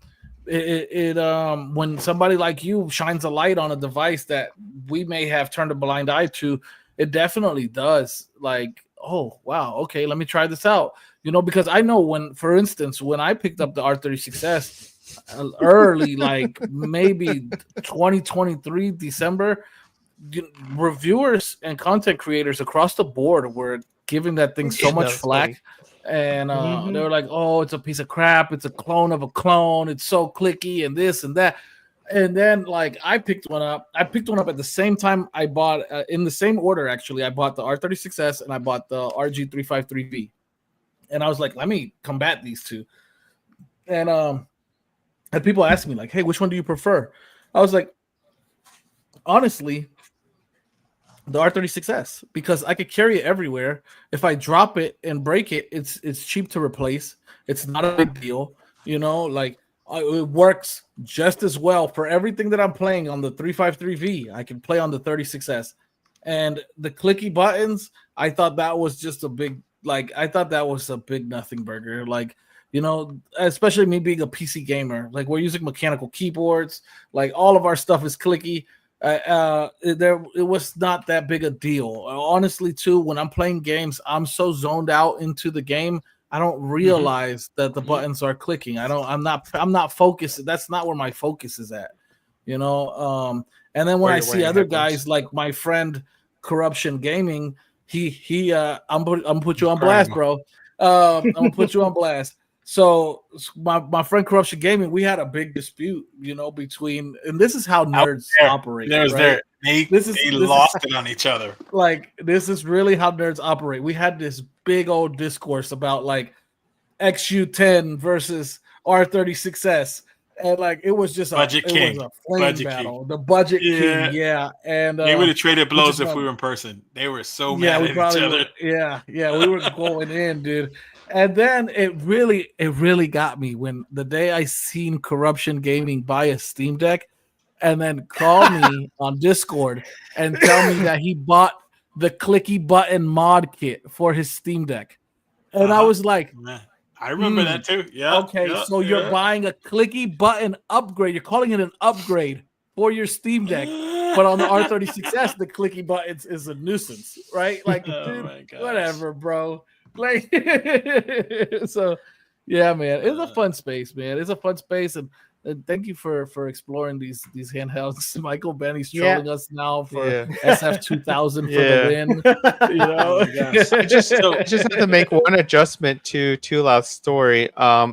when somebody like you shines a light on a device that we may have turned a blind eye to, it definitely does. Like, oh wow, okay, let me try this out. Because I know for instance, when I picked up the R36S early, like maybe 2023 December, reviewers and content creators across the board were giving that thing so much flack. Funny. And they were like, oh, it's a piece of crap. It's a clone of a clone. It's so clicky and this and that. And then like I picked one up. I picked one up at the same time I bought in the same order actually. I bought the R36S and I bought the RG353V. And I was like, let me combat these two. And people ask me like, hey, which one do you prefer? I was like, honestly, the R36S, because I could carry it everywhere. If I drop it and break it, it's cheap to replace. It's not a big deal, like it works just as well for everything that I'm playing on the 353V. I can play on the 36S. And the clicky buttons, I thought that was just a big nothing burger. Like, especially me being a PC gamer, like we're using mechanical keyboards, like all of our stuff is clicky. It was not that big a deal. Honestly, too, when I'm playing games, I'm so zoned out into the game, I don't realize that the buttons are clicking. I'm not focused. That's not where my focus is at, And then when I see other guys like my friend Corruption Gaming, I'm gonna put you on blast, bro. I'm gonna put you on blast. So my friend Corruption Gaming, we had a big dispute, between, and this is how nerds operate. Right? They lost it on each other. Like, this is really how nerds operate. We had this big old discourse about like XU10 versus R36S. And like it was just Budget King. It was a flame battle. The Budget King, yeah. And they would have traded blows if we were in person. They were so mad at each other. We were going in, dude. And then it really got me when the day I seen Corruption Gaming buy a Steam Deck and then call me on Discord and tell me that he bought the clicky button mod kit for his Steam Deck. And I was like, I remember that too. Yeah. Okay, so you're buying a clicky button upgrade. You're calling it an upgrade for your Steam Deck. But on the R36S, the clicky buttons is a nuisance, right? Like, dude, whatever, bro. Like, so yeah, man, it's a fun space, man. It's a fun space, and thank you for exploring these handhelds. Michael Benny's trolling us now for SF2000 for the win. I just have to make one adjustment to Too Loud's story.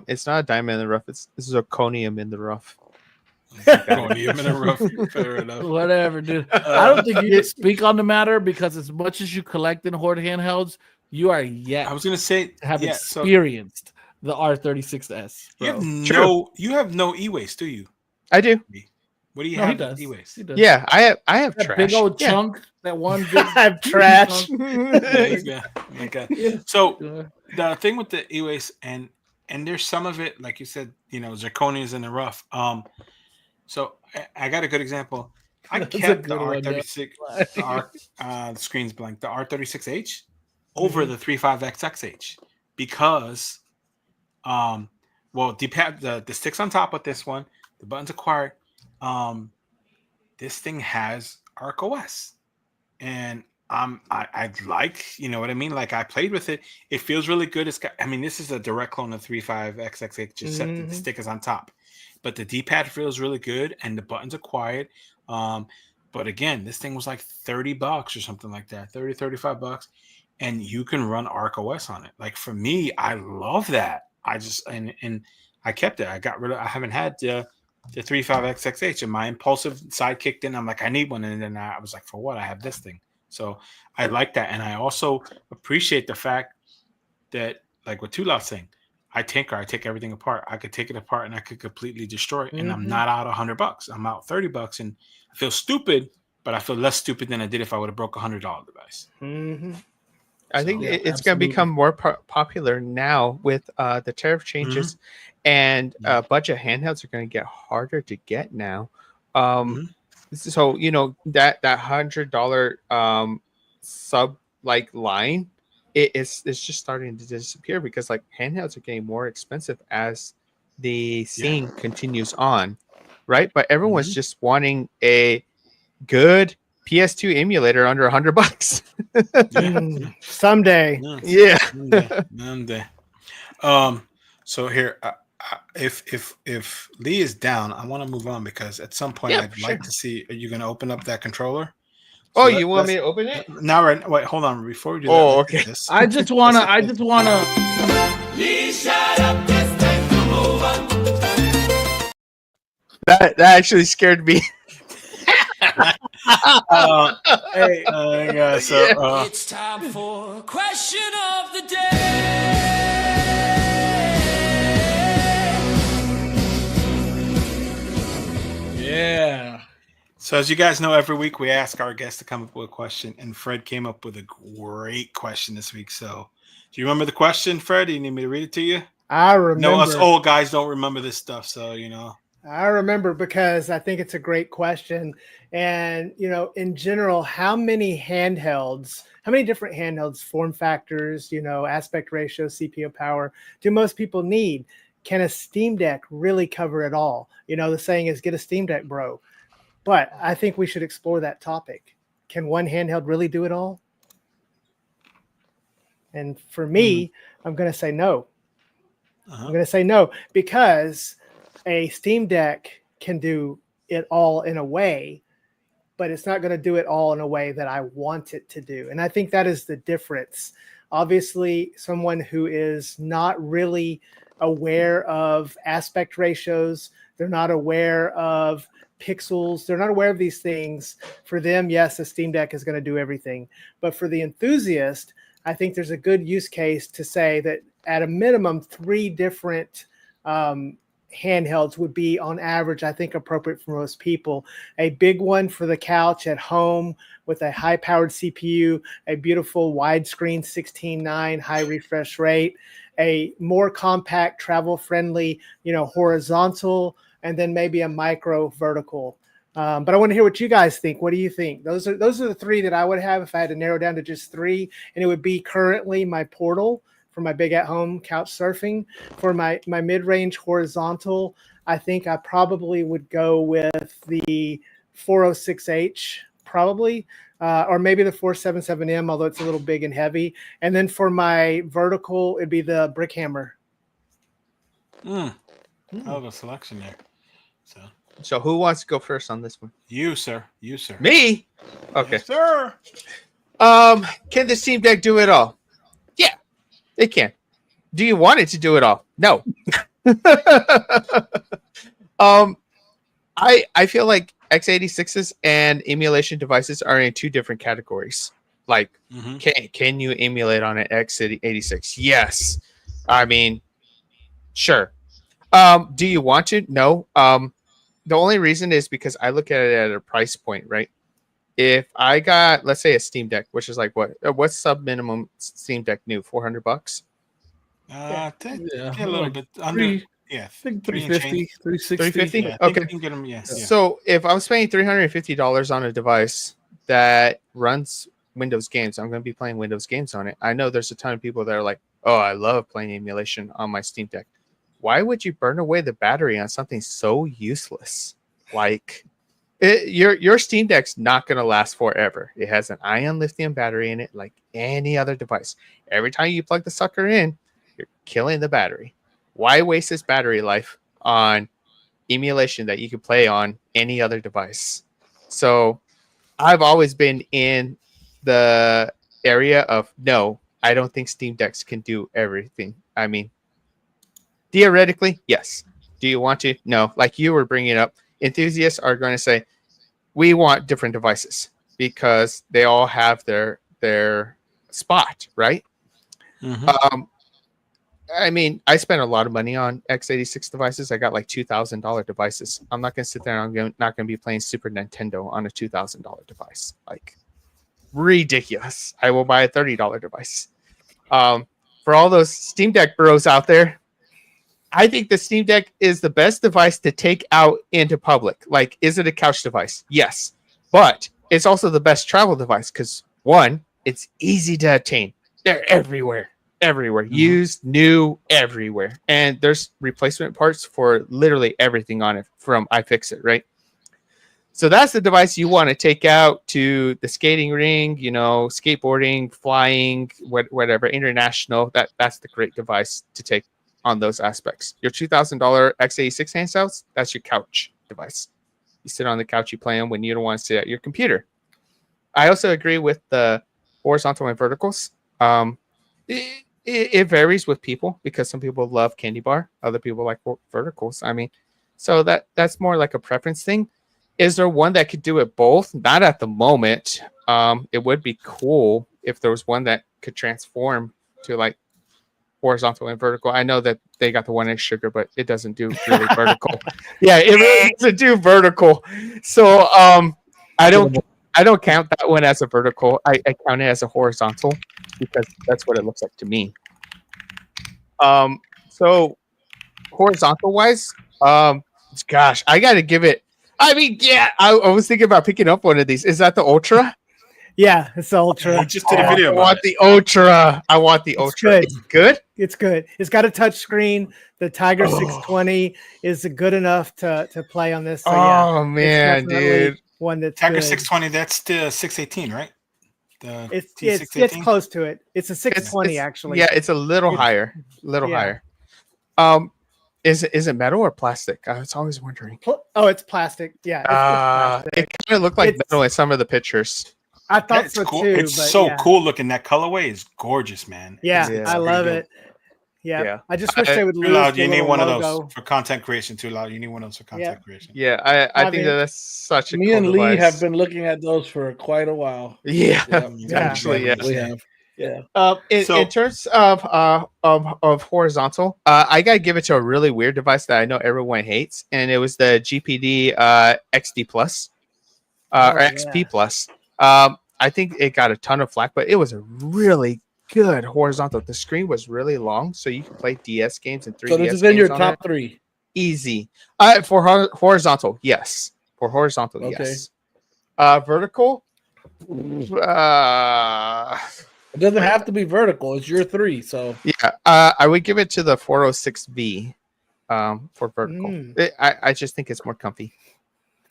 It's not a diamond in the rough. It's zirconium in the rough. Zirconium in the rough. Fair enough. Whatever, dude. I don't think you can speak on the matter because as much as you collect and hoard handhelds, you are yet. I was gonna say have experienced the R36S. You have no e-waste, do you? I do. What do you have? E-waste. Yeah, I have that trash. Big old chunk. That one big I have trash. So the thing with the e-waste and there's some of it, like you said, zirconia is in the rough. So I got a good example. I kept the R36. The screen's blank. The R36H over the 35XXH because the sticks on top with this one, the buttons acquired. This thing has ArcOS, and I like, what I mean. Like I played with it. It feels really good. It's got. I mean, this is a direct clone of 35XXH, except the stick is on top. But the D-pad feels really good, and the buttons are quiet. But again, this thing was like $30 or something like that, $35, and you can run ArcOS on it. Like for me, I love that. I just and I kept it. I got rid of. I haven't had the 35XXH, and my impulsive side kicked in. I'm like, I need one, and then I was like, for what? I have this thing. So I like that, and I also appreciate the fact that, like what Tulat's saying, I tinker, I take everything apart. I could take it apart and I could completely destroy it, and I'm not out $100. I'm out $30, and I feel stupid, but I feel less stupid than I did if I would have broke a $100 device. I think it's going to become more popular now with the tariff changes, and budget handhelds are going to get harder to get now. So that $100 sub like line, it's just starting to disappear because like handhelds are getting more expensive as the scene continues on, right? But everyone's just wanting a good PS2 emulator under $100. Someday. Someday. So here, if Lee is down, I want to move on because at some point I'd like to see. Are you going to open up that controller? So you want me to open it? Now, right? Wait, hold on. Before we do that, okay. I just wanna. Please shut up. It's time to move on. That actually scared me. Hey, yeah, so It's time for question of the day. Yeah. So as you guys know, every week we ask our guests to come up with a question, and Fred came up with a great question this week. So do you remember the question, Fred? Do you need me to read it to you? I remember. No, us old guys don't remember this stuff, so I remember because I think it's a great question. And, in general, how many different handhelds, form factors, aspect ratio, CPU power, do most people need? Can a Steam Deck really cover it all? The saying is, get a Steam Deck, bro. But I think we should explore that topic. Can one handheld really do it all? And for me, I'm going to say no. I'm going to say no because a Steam Deck can do it all in a way, but it's not going to do it all in a way that I want it to do. And I think that is the difference. Obviously, someone who is not really aware of aspect ratios, they're not aware of pixels, they're not aware of these things. For them, yes, the Steam Deck is going to do everything. But for the enthusiast, I think there's a good use case to say that at a minimum, 3 different handhelds would be on average, I think, appropriate for most people. A big one for the couch at home with a high-powered CPU, a beautiful widescreen 16:9 high refresh rate, a more compact, travel-friendly, horizontal, and then maybe a micro vertical. But I want to hear what you guys think. What do you think? Those are the 3 that I would have if I had to narrow down to just 3, and it would be currently my Portal for my big at-home couch surfing. For my mid-range horizontal, I think I probably would go with the 406H, probably, or maybe the 477M, although it's a little big and heavy. And then for my vertical, it'd be the Brickhammer. Hell of a selection there. So who wants to go first on this one? You, sir. Me? Okay. Yes, sir. Can the Steam Deck do it all? Yeah, it can. Do you want it to do it all? No. I feel like x86s and emulation devices are in 2 different categories. Like, can you emulate on an x86? Yes. I mean, sure. Do you want to? No. The only reason is because I look at it at a price point, right? If I got, let's say, a Steam Deck, which is like what's sub minimum Steam Deck new? $400? A little bit under. Yeah, I think 350, 360. 350? Yeah, okay. You can get them, yes. So if I'm spending $350 on a device that runs Windows games, I'm going to be playing Windows games on it. I know there's a ton of people that are like, oh, I love playing emulation on my Steam Deck. Why would you burn away the battery on something so useless? Like, your Steam Deck's not going to last forever. It has an ion lithium battery in it like any other device. Every time you plug the sucker in, you're killing the battery. Why waste this battery life on emulation that you could play on any other device? So I've always been in the area of, no, I don't think Steam Decks can do everything. I mean, theoretically, yes. Do you want to? No. Like you were bringing up, enthusiasts are going to say, we want different devices because they all have their spot, right? I mean, I spent a lot of money on x86 devices. I got like $2,000 devices. I'm not going to sit there and I'm not going to be playing Super Nintendo on a $2,000 device. Like, ridiculous. I will buy a $30 device. For all those Steam Deck bros out there, I think the Steam Deck is the best device to take out into public. Like, is it a couch device? Yes. But it's also the best travel device because, 1, it's easy to attain. They're everywhere. Used, new, everywhere. And there's replacement parts for literally everything on it from iFixit, right? So that's the device you want to take out to the skating ring, skateboarding, flying, whatever, international. That's the great device to take on those aspects. Your $2,000 x86 handhelds, that's your couch device. You sit on the couch, you play them when you don't want to sit at your computer. I also agree with the horizontal and verticals. It varies with people because some people love candy bar, other people like verticals. I mean, So that's more like a preference thing. Is there one that could do it both? Not at the moment. It would be cool if there was one that could transform to like horizontal and vertical. I know that they got the 1x sugar, but it doesn't do really vertical. Yeah, it really doesn't do vertical. So I don't count that one as a vertical. I count it as a horizontal because that's what it looks like to me. So horizontal wise, gosh, I got to give it. I mean, yeah, I was thinking about picking up one of these. Is that the Ultra? Yeah, it's the Ultra. We just did a video I about want it. the Ultra. I want the Ultra. Good. It's good. It's good. It's got a touch screen. The Tiger 620 is good enough to play on this. So, Oh man, dude. One that's Tiger good. 620. That's the 618, right? It's close to it. It's a 620 actually. Yeah, it's a little higher. Higher. Is it metal or plastic? I was always wondering. Oh, it's plastic. Yeah. It's plastic. It kind of looked like metal in some of the pictures. I thought it's so cool. too. It's so cool looking. That colorway is gorgeous, man. Yeah, Yeah. I love it. Yeah. I just wish they would Too lose loud. the You need little one of logo. those for content creation. Too loud. You need one of those for content creation. Yeah, I think that's such a Me cool and Lee device. have been looking at those for quite a while. Yeah, actually, yeah. we have. Yeah. In terms of horizontal, I gotta give it to a really weird device that I know everyone hates, and it was the GPD XD Plus or XP Plus. I think it got a ton of flack, but it was a really good horizontal. The screen was really long, so you could play DS games and 3DS. So this is in your games on top it. 3. Easy. For horizontal, yes. For horizontal, yes. Vertical. It doesn't have to be vertical. It's your 3. So yeah, I would give it to the 406V for vertical. I just think it's more comfy.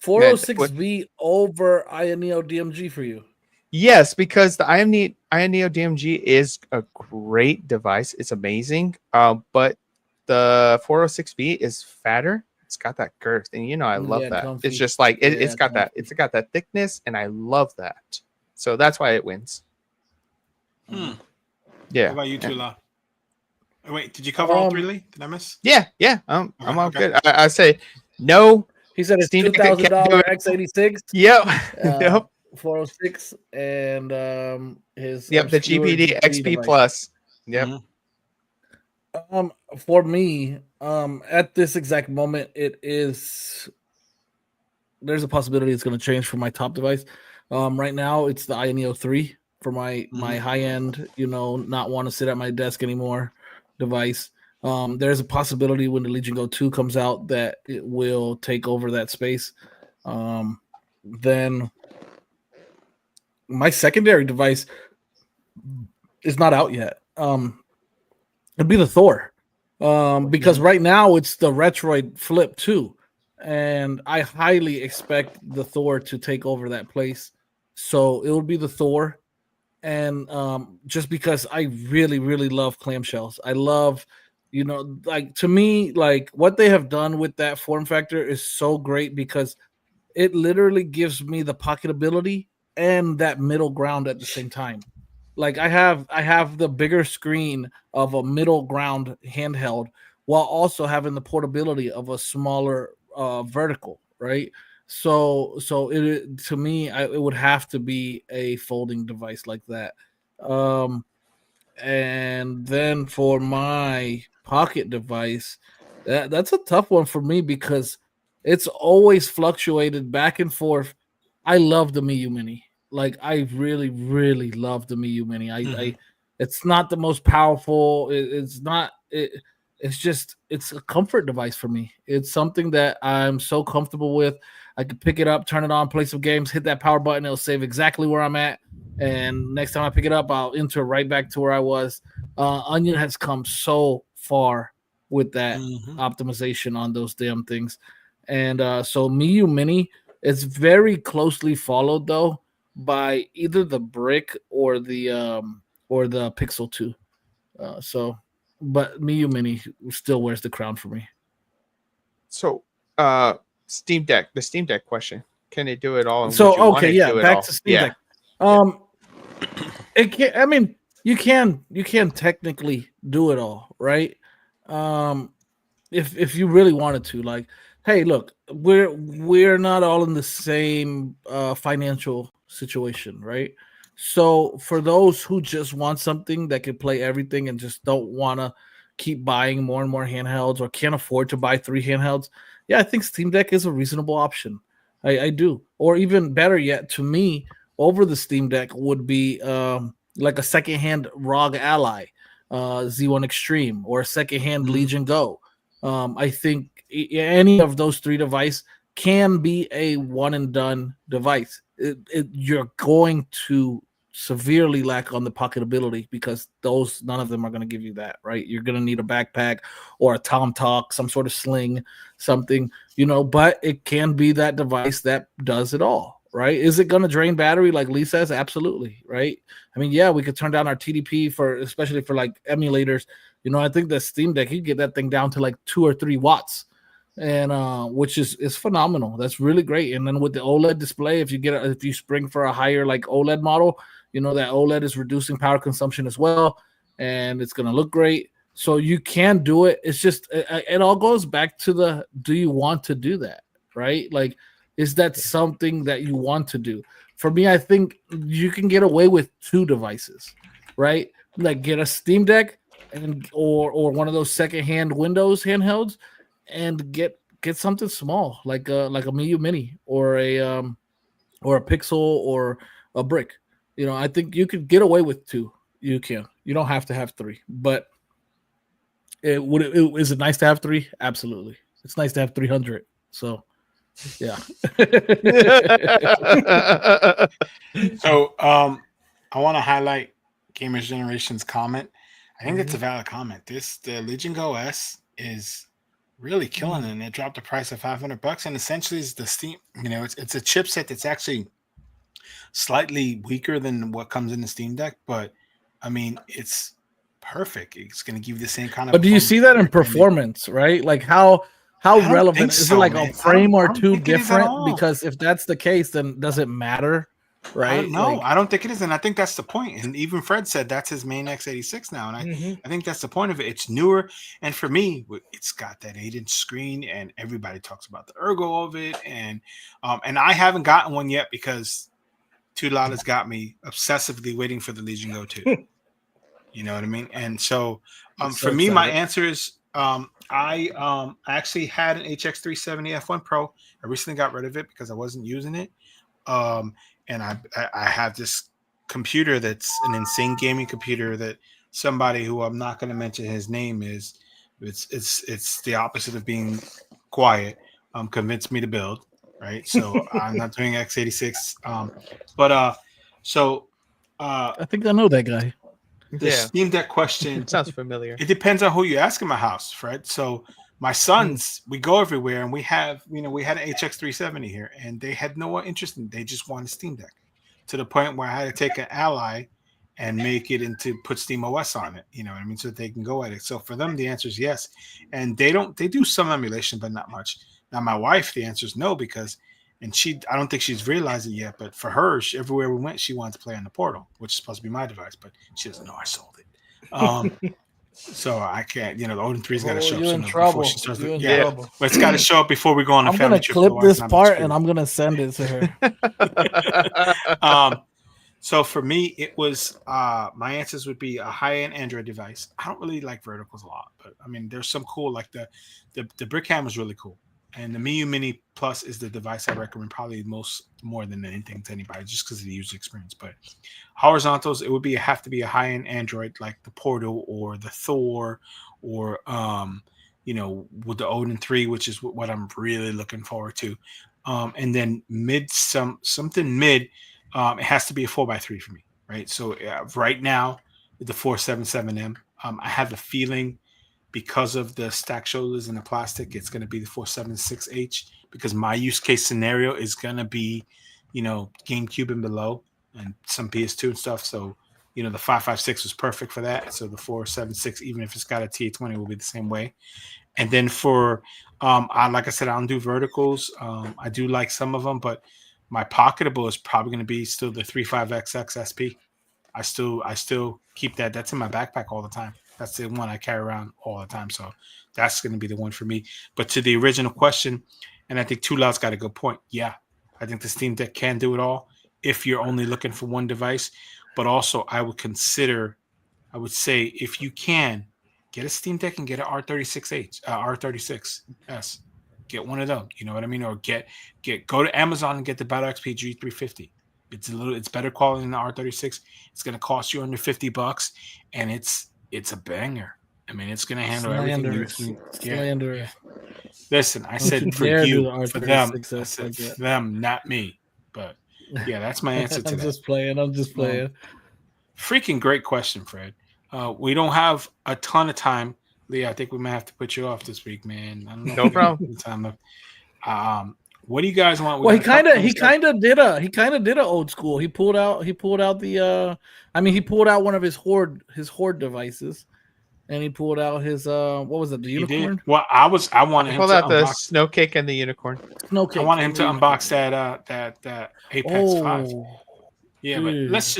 406V over INEO DMG for you. Yes, because the INEO DMG is a great device. It's amazing. But the 406V is fatter. It's got that girth, and I love that. Comfy. It's just like it's got that. It's got that thickness, and I love that. So that's why it wins. Yeah. What about you, Tula? Wait, did you cover all 3, Lee? Did I miss? Yeah. I'm all good. I say no. He said it's Steam $2,000 Deck x86. Yep. Yep. 406 and his the GPD XP device. Plus. Yep. For me, at this exact moment, there's a possibility it's going to change for my top device. Right now it's the INEO 3 for my high end, not want to sit at my desk anymore device. There's a possibility when the Legion Go 2 comes out that it will take over that space. Then my secondary device is not out yet. It'd be the Thor. Because right now it's the Retroid Flip 2. And I highly expect the Thor to take over that place. So it will be the Thor. And just because I really, really love clamshells. I love, to me, what they have done with that form factor is so great because it literally gives me the pocketability and that middle ground at the same time. Like I have the bigger screen of a middle ground handheld while also having the portability of a smaller vertical, right? So it to me, it would have to be a folding device like that. And then for my pocket device, that's a tough one for me because it's always fluctuated back and forth. I love the Miyoo Mini. Like I really, really love the Miyoo Mini. It's not the most powerful. It's not. It's just it's a comfort device for me. It's something that I'm so comfortable with. I could pick it up, turn it on, play some games, hit that power button. It'll save exactly where I'm at. And next time I pick it up, I'll enter right back to where I was. Onion has come so far with that optimization on those damn things. And so Miyoo Mini is very closely followed though by either the Brick or the Pixel 2. But Miyoo Mini still wears the crown for me. So Steam Deck, the Steam Deck question. Can it do it all? So okay, yeah, back to Steam Deck. It can, I mean, you can technically do it all, right? if you really wanted to, like, hey, look, we're not all in the same financial situation, right? So for those who just want something that can play everything and just don't want to keep buying more and more handhelds or can't afford to buy 3 handhelds, yeah, I think Steam Deck is a reasonable option. I do. Or even better yet, to me, over the Steam Deck would be like a secondhand ROG Ally, Z1 Extreme, or a secondhand Legion Go. I think any of those 3 devices can be a one and done device. You're going to severely lack on the pocketability because none of them are going to give you that, right? You're going to need a backpack or a Tom Talk, some sort of sling, something, but it can be that device that does it all, right? Is it going to drain battery like Lee says? Absolutely, right? I mean, yeah, we could turn down our TDP especially for like emulators. I think the Steam Deck, you get that thing down to like 2 or 3 watts, and which is phenomenal. That's really great. And then with the OLED display, if you spring for a higher like OLED model, that OLED is reducing power consumption as well, and it's going to look great. So you can do it. It's just it all goes back to do you want to do that, right? Like, is that something that you want to do? For me, I think you can get away with 2 devices, right? Like get a Steam Deck or one of those secondhand Windows handhelds, and get something small like a Miyoo Mini or a Pixel or a Brick. I think you could get away with 2. You can. You don't have to have 3. But is it nice to have 3? Absolutely. It's nice to have 300. So, yeah. So, I want to highlight Gamers Generation's comment. I think that's a valid comment. The Legion Go S is really killing it, and it dropped the price of $500, and essentially is the Steam. It's a chipset that's actually slightly weaker than what comes in the Steam Deck, but I mean, it's perfect. It's going to give you the same kind of. But do you see that in performance, right? Like how relevant is it? Like a frame or 2 different? Because if that's the case, then does it matter? Right? No, I don't think it is, and I think that's the point. And even Fred said that's his main x86 now, and I think that's the point of it. It's newer, and for me, it's got that 8-inch screen, and everybody talks about the ergo of it, and I haven't gotten one yet because $2 got me obsessively waiting for the Legion Go 2. You know what I mean? And so, for me, my answer is I actually had an HX370 F1 Pro. I recently got rid of it because I wasn't using it. And I have this computer that's an insane gaming computer that somebody who I'm not going to mention his name is. It's the opposite of being quiet. Convinced me to build, right? So I'm not doing x86. I think I know that guy. The Steam Deck question sounds familiar. It depends on who you ask in my house, Fred. So my sons, we go everywhere, and we had an HX370 here, and they had no interest in it. They just wanted Steam Deck, to the point where I had to take an Ally and make it put Steam OS on it. You know what I mean? So that they can go at it. So for them, the answer is yes. And they do some emulation, but not much. Now my wife, the answer is no, because I don't think she's realized it yet, but for her, everywhere we went, she wanted to play on the Portal, which is supposed to be my device, but she doesn't know I sold it. So I can't, the Odin 3's got to show up. You're in trouble. Before she starts trouble. But it's got to show up before we go on a family trip. I'm going to clip this part and I'm going to send it to her. So for me, it was, my answers would be a high-end Android device. I don't really like verticals a lot, but I mean, there's some cool, like the Brick Cam is really cool. And the Miyoo Mini Plus is the device I recommend probably more than anything to anybody, just because of the user experience. But horizontals, it would have to be a high-end Android like the Portal or the Thor or with the Odin 3, which is what I'm really looking forward to. And then something mid, it has to be a 4x3 for me, right? So right now, the 477M, I have a feeling, because of the stack shoulders and the plastic, it's going to be the 476H, because my use case scenario is going to be, GameCube and below and some PS2 and stuff. So, the 556 was perfect for that. So the 476, even if it's got a TA20, will be the same way. And then for, like I said, I don't do verticals. I do like some of them, but my pocketable is probably going to be still the 35XX SP. I still keep that. That's in my backpack all the time. That's the one I carry around all the time. So That's going to be the one for me. But to the original question, and I think Too Loud's got a good point. Yeah, I think the Steam Deck can do it all if you're only looking for one device. But also, I would say if you can, get a Steam Deck and get an R36S. Get one of them. You know what I mean? Or go to Amazon and get the Battle XP G350. It's better quality than the R36. It's going to cost you under $50, and it's a banger. I mean, it's going to handle everything. Slander. Listen, I said for you, for them. I said for them, not me. But yeah, that's my answer to I'm that. I'm just playing. Freaking great question, Fred. We don't have a ton of time. Leah, I think we might have to put you off this week, man. I don't know No problem. What do you guys want? Well, he kind of did a old school. He pulled out he pulled out one of his horde devices, and he pulled out his what was it, the unicorn? Well, I wanted him to out the unbox snow cake and the unicorn. I wanted him to unbox that Apex 5. Yeah, but let's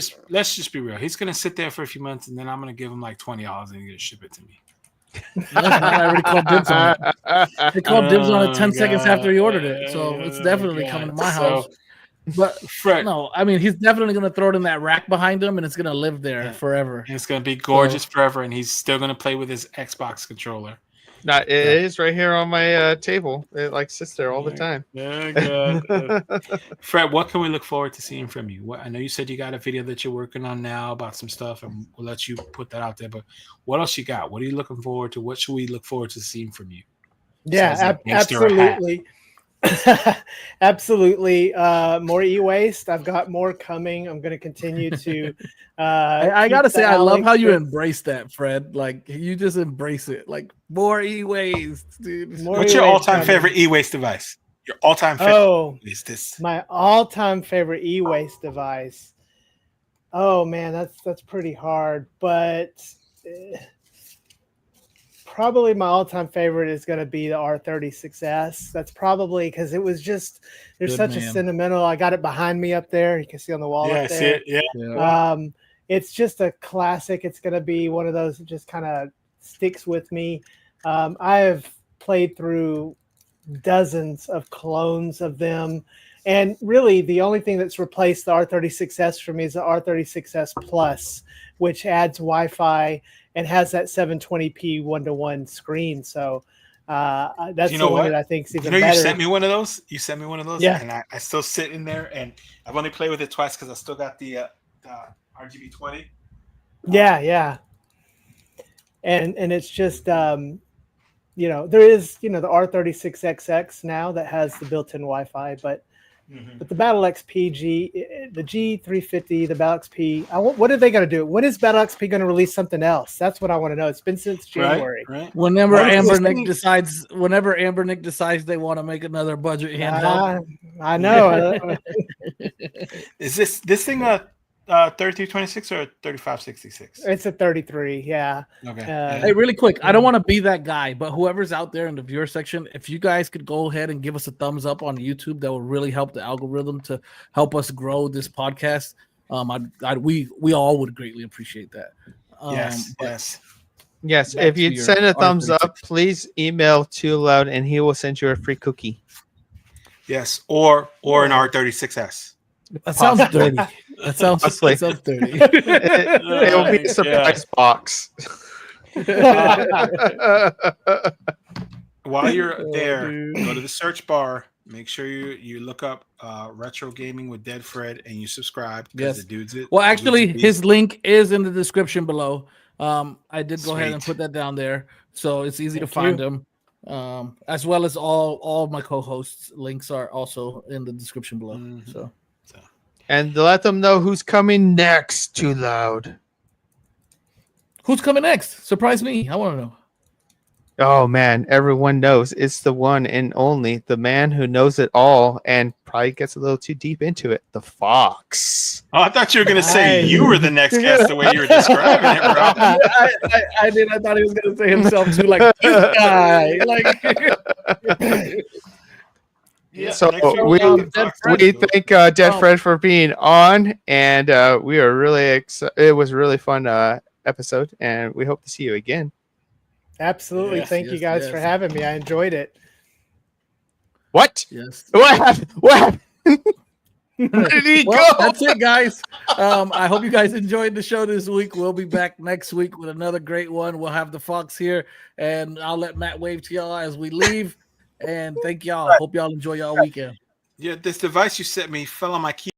just be real. He's gonna sit there for a few months, and then I'm gonna give him like $20 and he's gonna ship it to me. I already called dibs on it. They called dibs on it 10 seconds after he ordered it, so it's definitely coming to my house. But Fred, no, I mean, he's definitely going to throw it in that rack behind him, and it's going to live there forever. And it's going to be gorgeous forever, and he's still going to play with his Xbox controller. It is right here on my table. It sits there all the time. Yeah, good. Fred, what can we look forward to seeing from you? I know you said you got a video that you're working on now about some stuff, and we'll let you put that out there. But what else you got? What are you looking forward to? What should we look forward to seeing from you? Yeah, absolutely. Absolutely. More e-waste. I've got more coming. I'm going to continue to. I got to say, I love how you embrace that, Fred. Like, you just embrace it. Like, more e-waste, dude. What's your all-time favorite e-waste device? Your all-time favorite? Oh, is this my all-time favorite e-waste device? Oh man, that's pretty hard, but. Probably my all-time favorite is going to be the R36S. That's probably because it was just there's such a sentimental. I got it behind me up there. You can see on the wall. Yeah, up there. I see it. Yeah. It's just a classic. It's going to be one of those that just kind of sticks with me. I have played through dozens of clones of them, and really the only thing that's replaced the R36S for me is the R36S Plus, which adds Wi-Fi and has that 720p 1:1 screen. So that's the one that I think is even better. You sent me one of those? You sent me one of those? Yeah. And I still sit in there, and I've only played with it twice because I still got the RGB 20. Yeah. And it's just, there is, the R36XX now that has the built-in Wi-Fi, but the Battle XP the G350, the Battle XP. What are they going to do? When is Battle XP going to release something else? That's what I want to know. It's been since January. Right. Whenever Anbernic decides they want to make another budget handheld. I know. Is this thing a 3326 or a 3566? It's a 33. Yeah. Okay. Hey, really quick, I don't want to be that guy, but whoever's out there in the viewer section, if you guys could go ahead and give us a thumbs up on YouTube, that would really help the algorithm to help us grow this podcast. We all would greatly appreciate that. Yes. If you send a thumbs up, please email Too Loud, and he will send you a free cookie. Yes, or an R36S. That sounds dirty. That sounds dirty. It will be a surprise box. While you're there, go to the search bar. Make sure you look up Retro Gaming with Dead Fred and you subscribe. Yes. The dude's well, actually, his link is in the description below. I did go ahead and put that down there, so it's easy to find him. As well as all of my co-hosts links are also in the description below. So. And let them know who's coming next. Too Loud. Who's coming next? Surprise me. I want to know. Oh man, everyone knows it's the one and only, the man who knows it all and probably gets a little too deep into it, the Fox. Oh, I thought you were going to say you were the next guest the way you were describing it, bro. I did. I thought he was going to say himself too, like this guy. So we thank Dead Fred for being on, and we are really excited. It was a really fun episode, and we hope to see you again. Absolutely. Yes, Thank you yes, guys for yes. having me. I enjoyed it. What? Yes. What happened? What happened? Where did he Well, go? that's it, guys. I hope you guys enjoyed the show this week. We'll be back next week with another great one. We'll have the Fox here, and I'll let Matt wave to y'all as we leave. And thank y'all. Hope y'all enjoy y'all weekend. Yeah, this device you sent me fell on my key.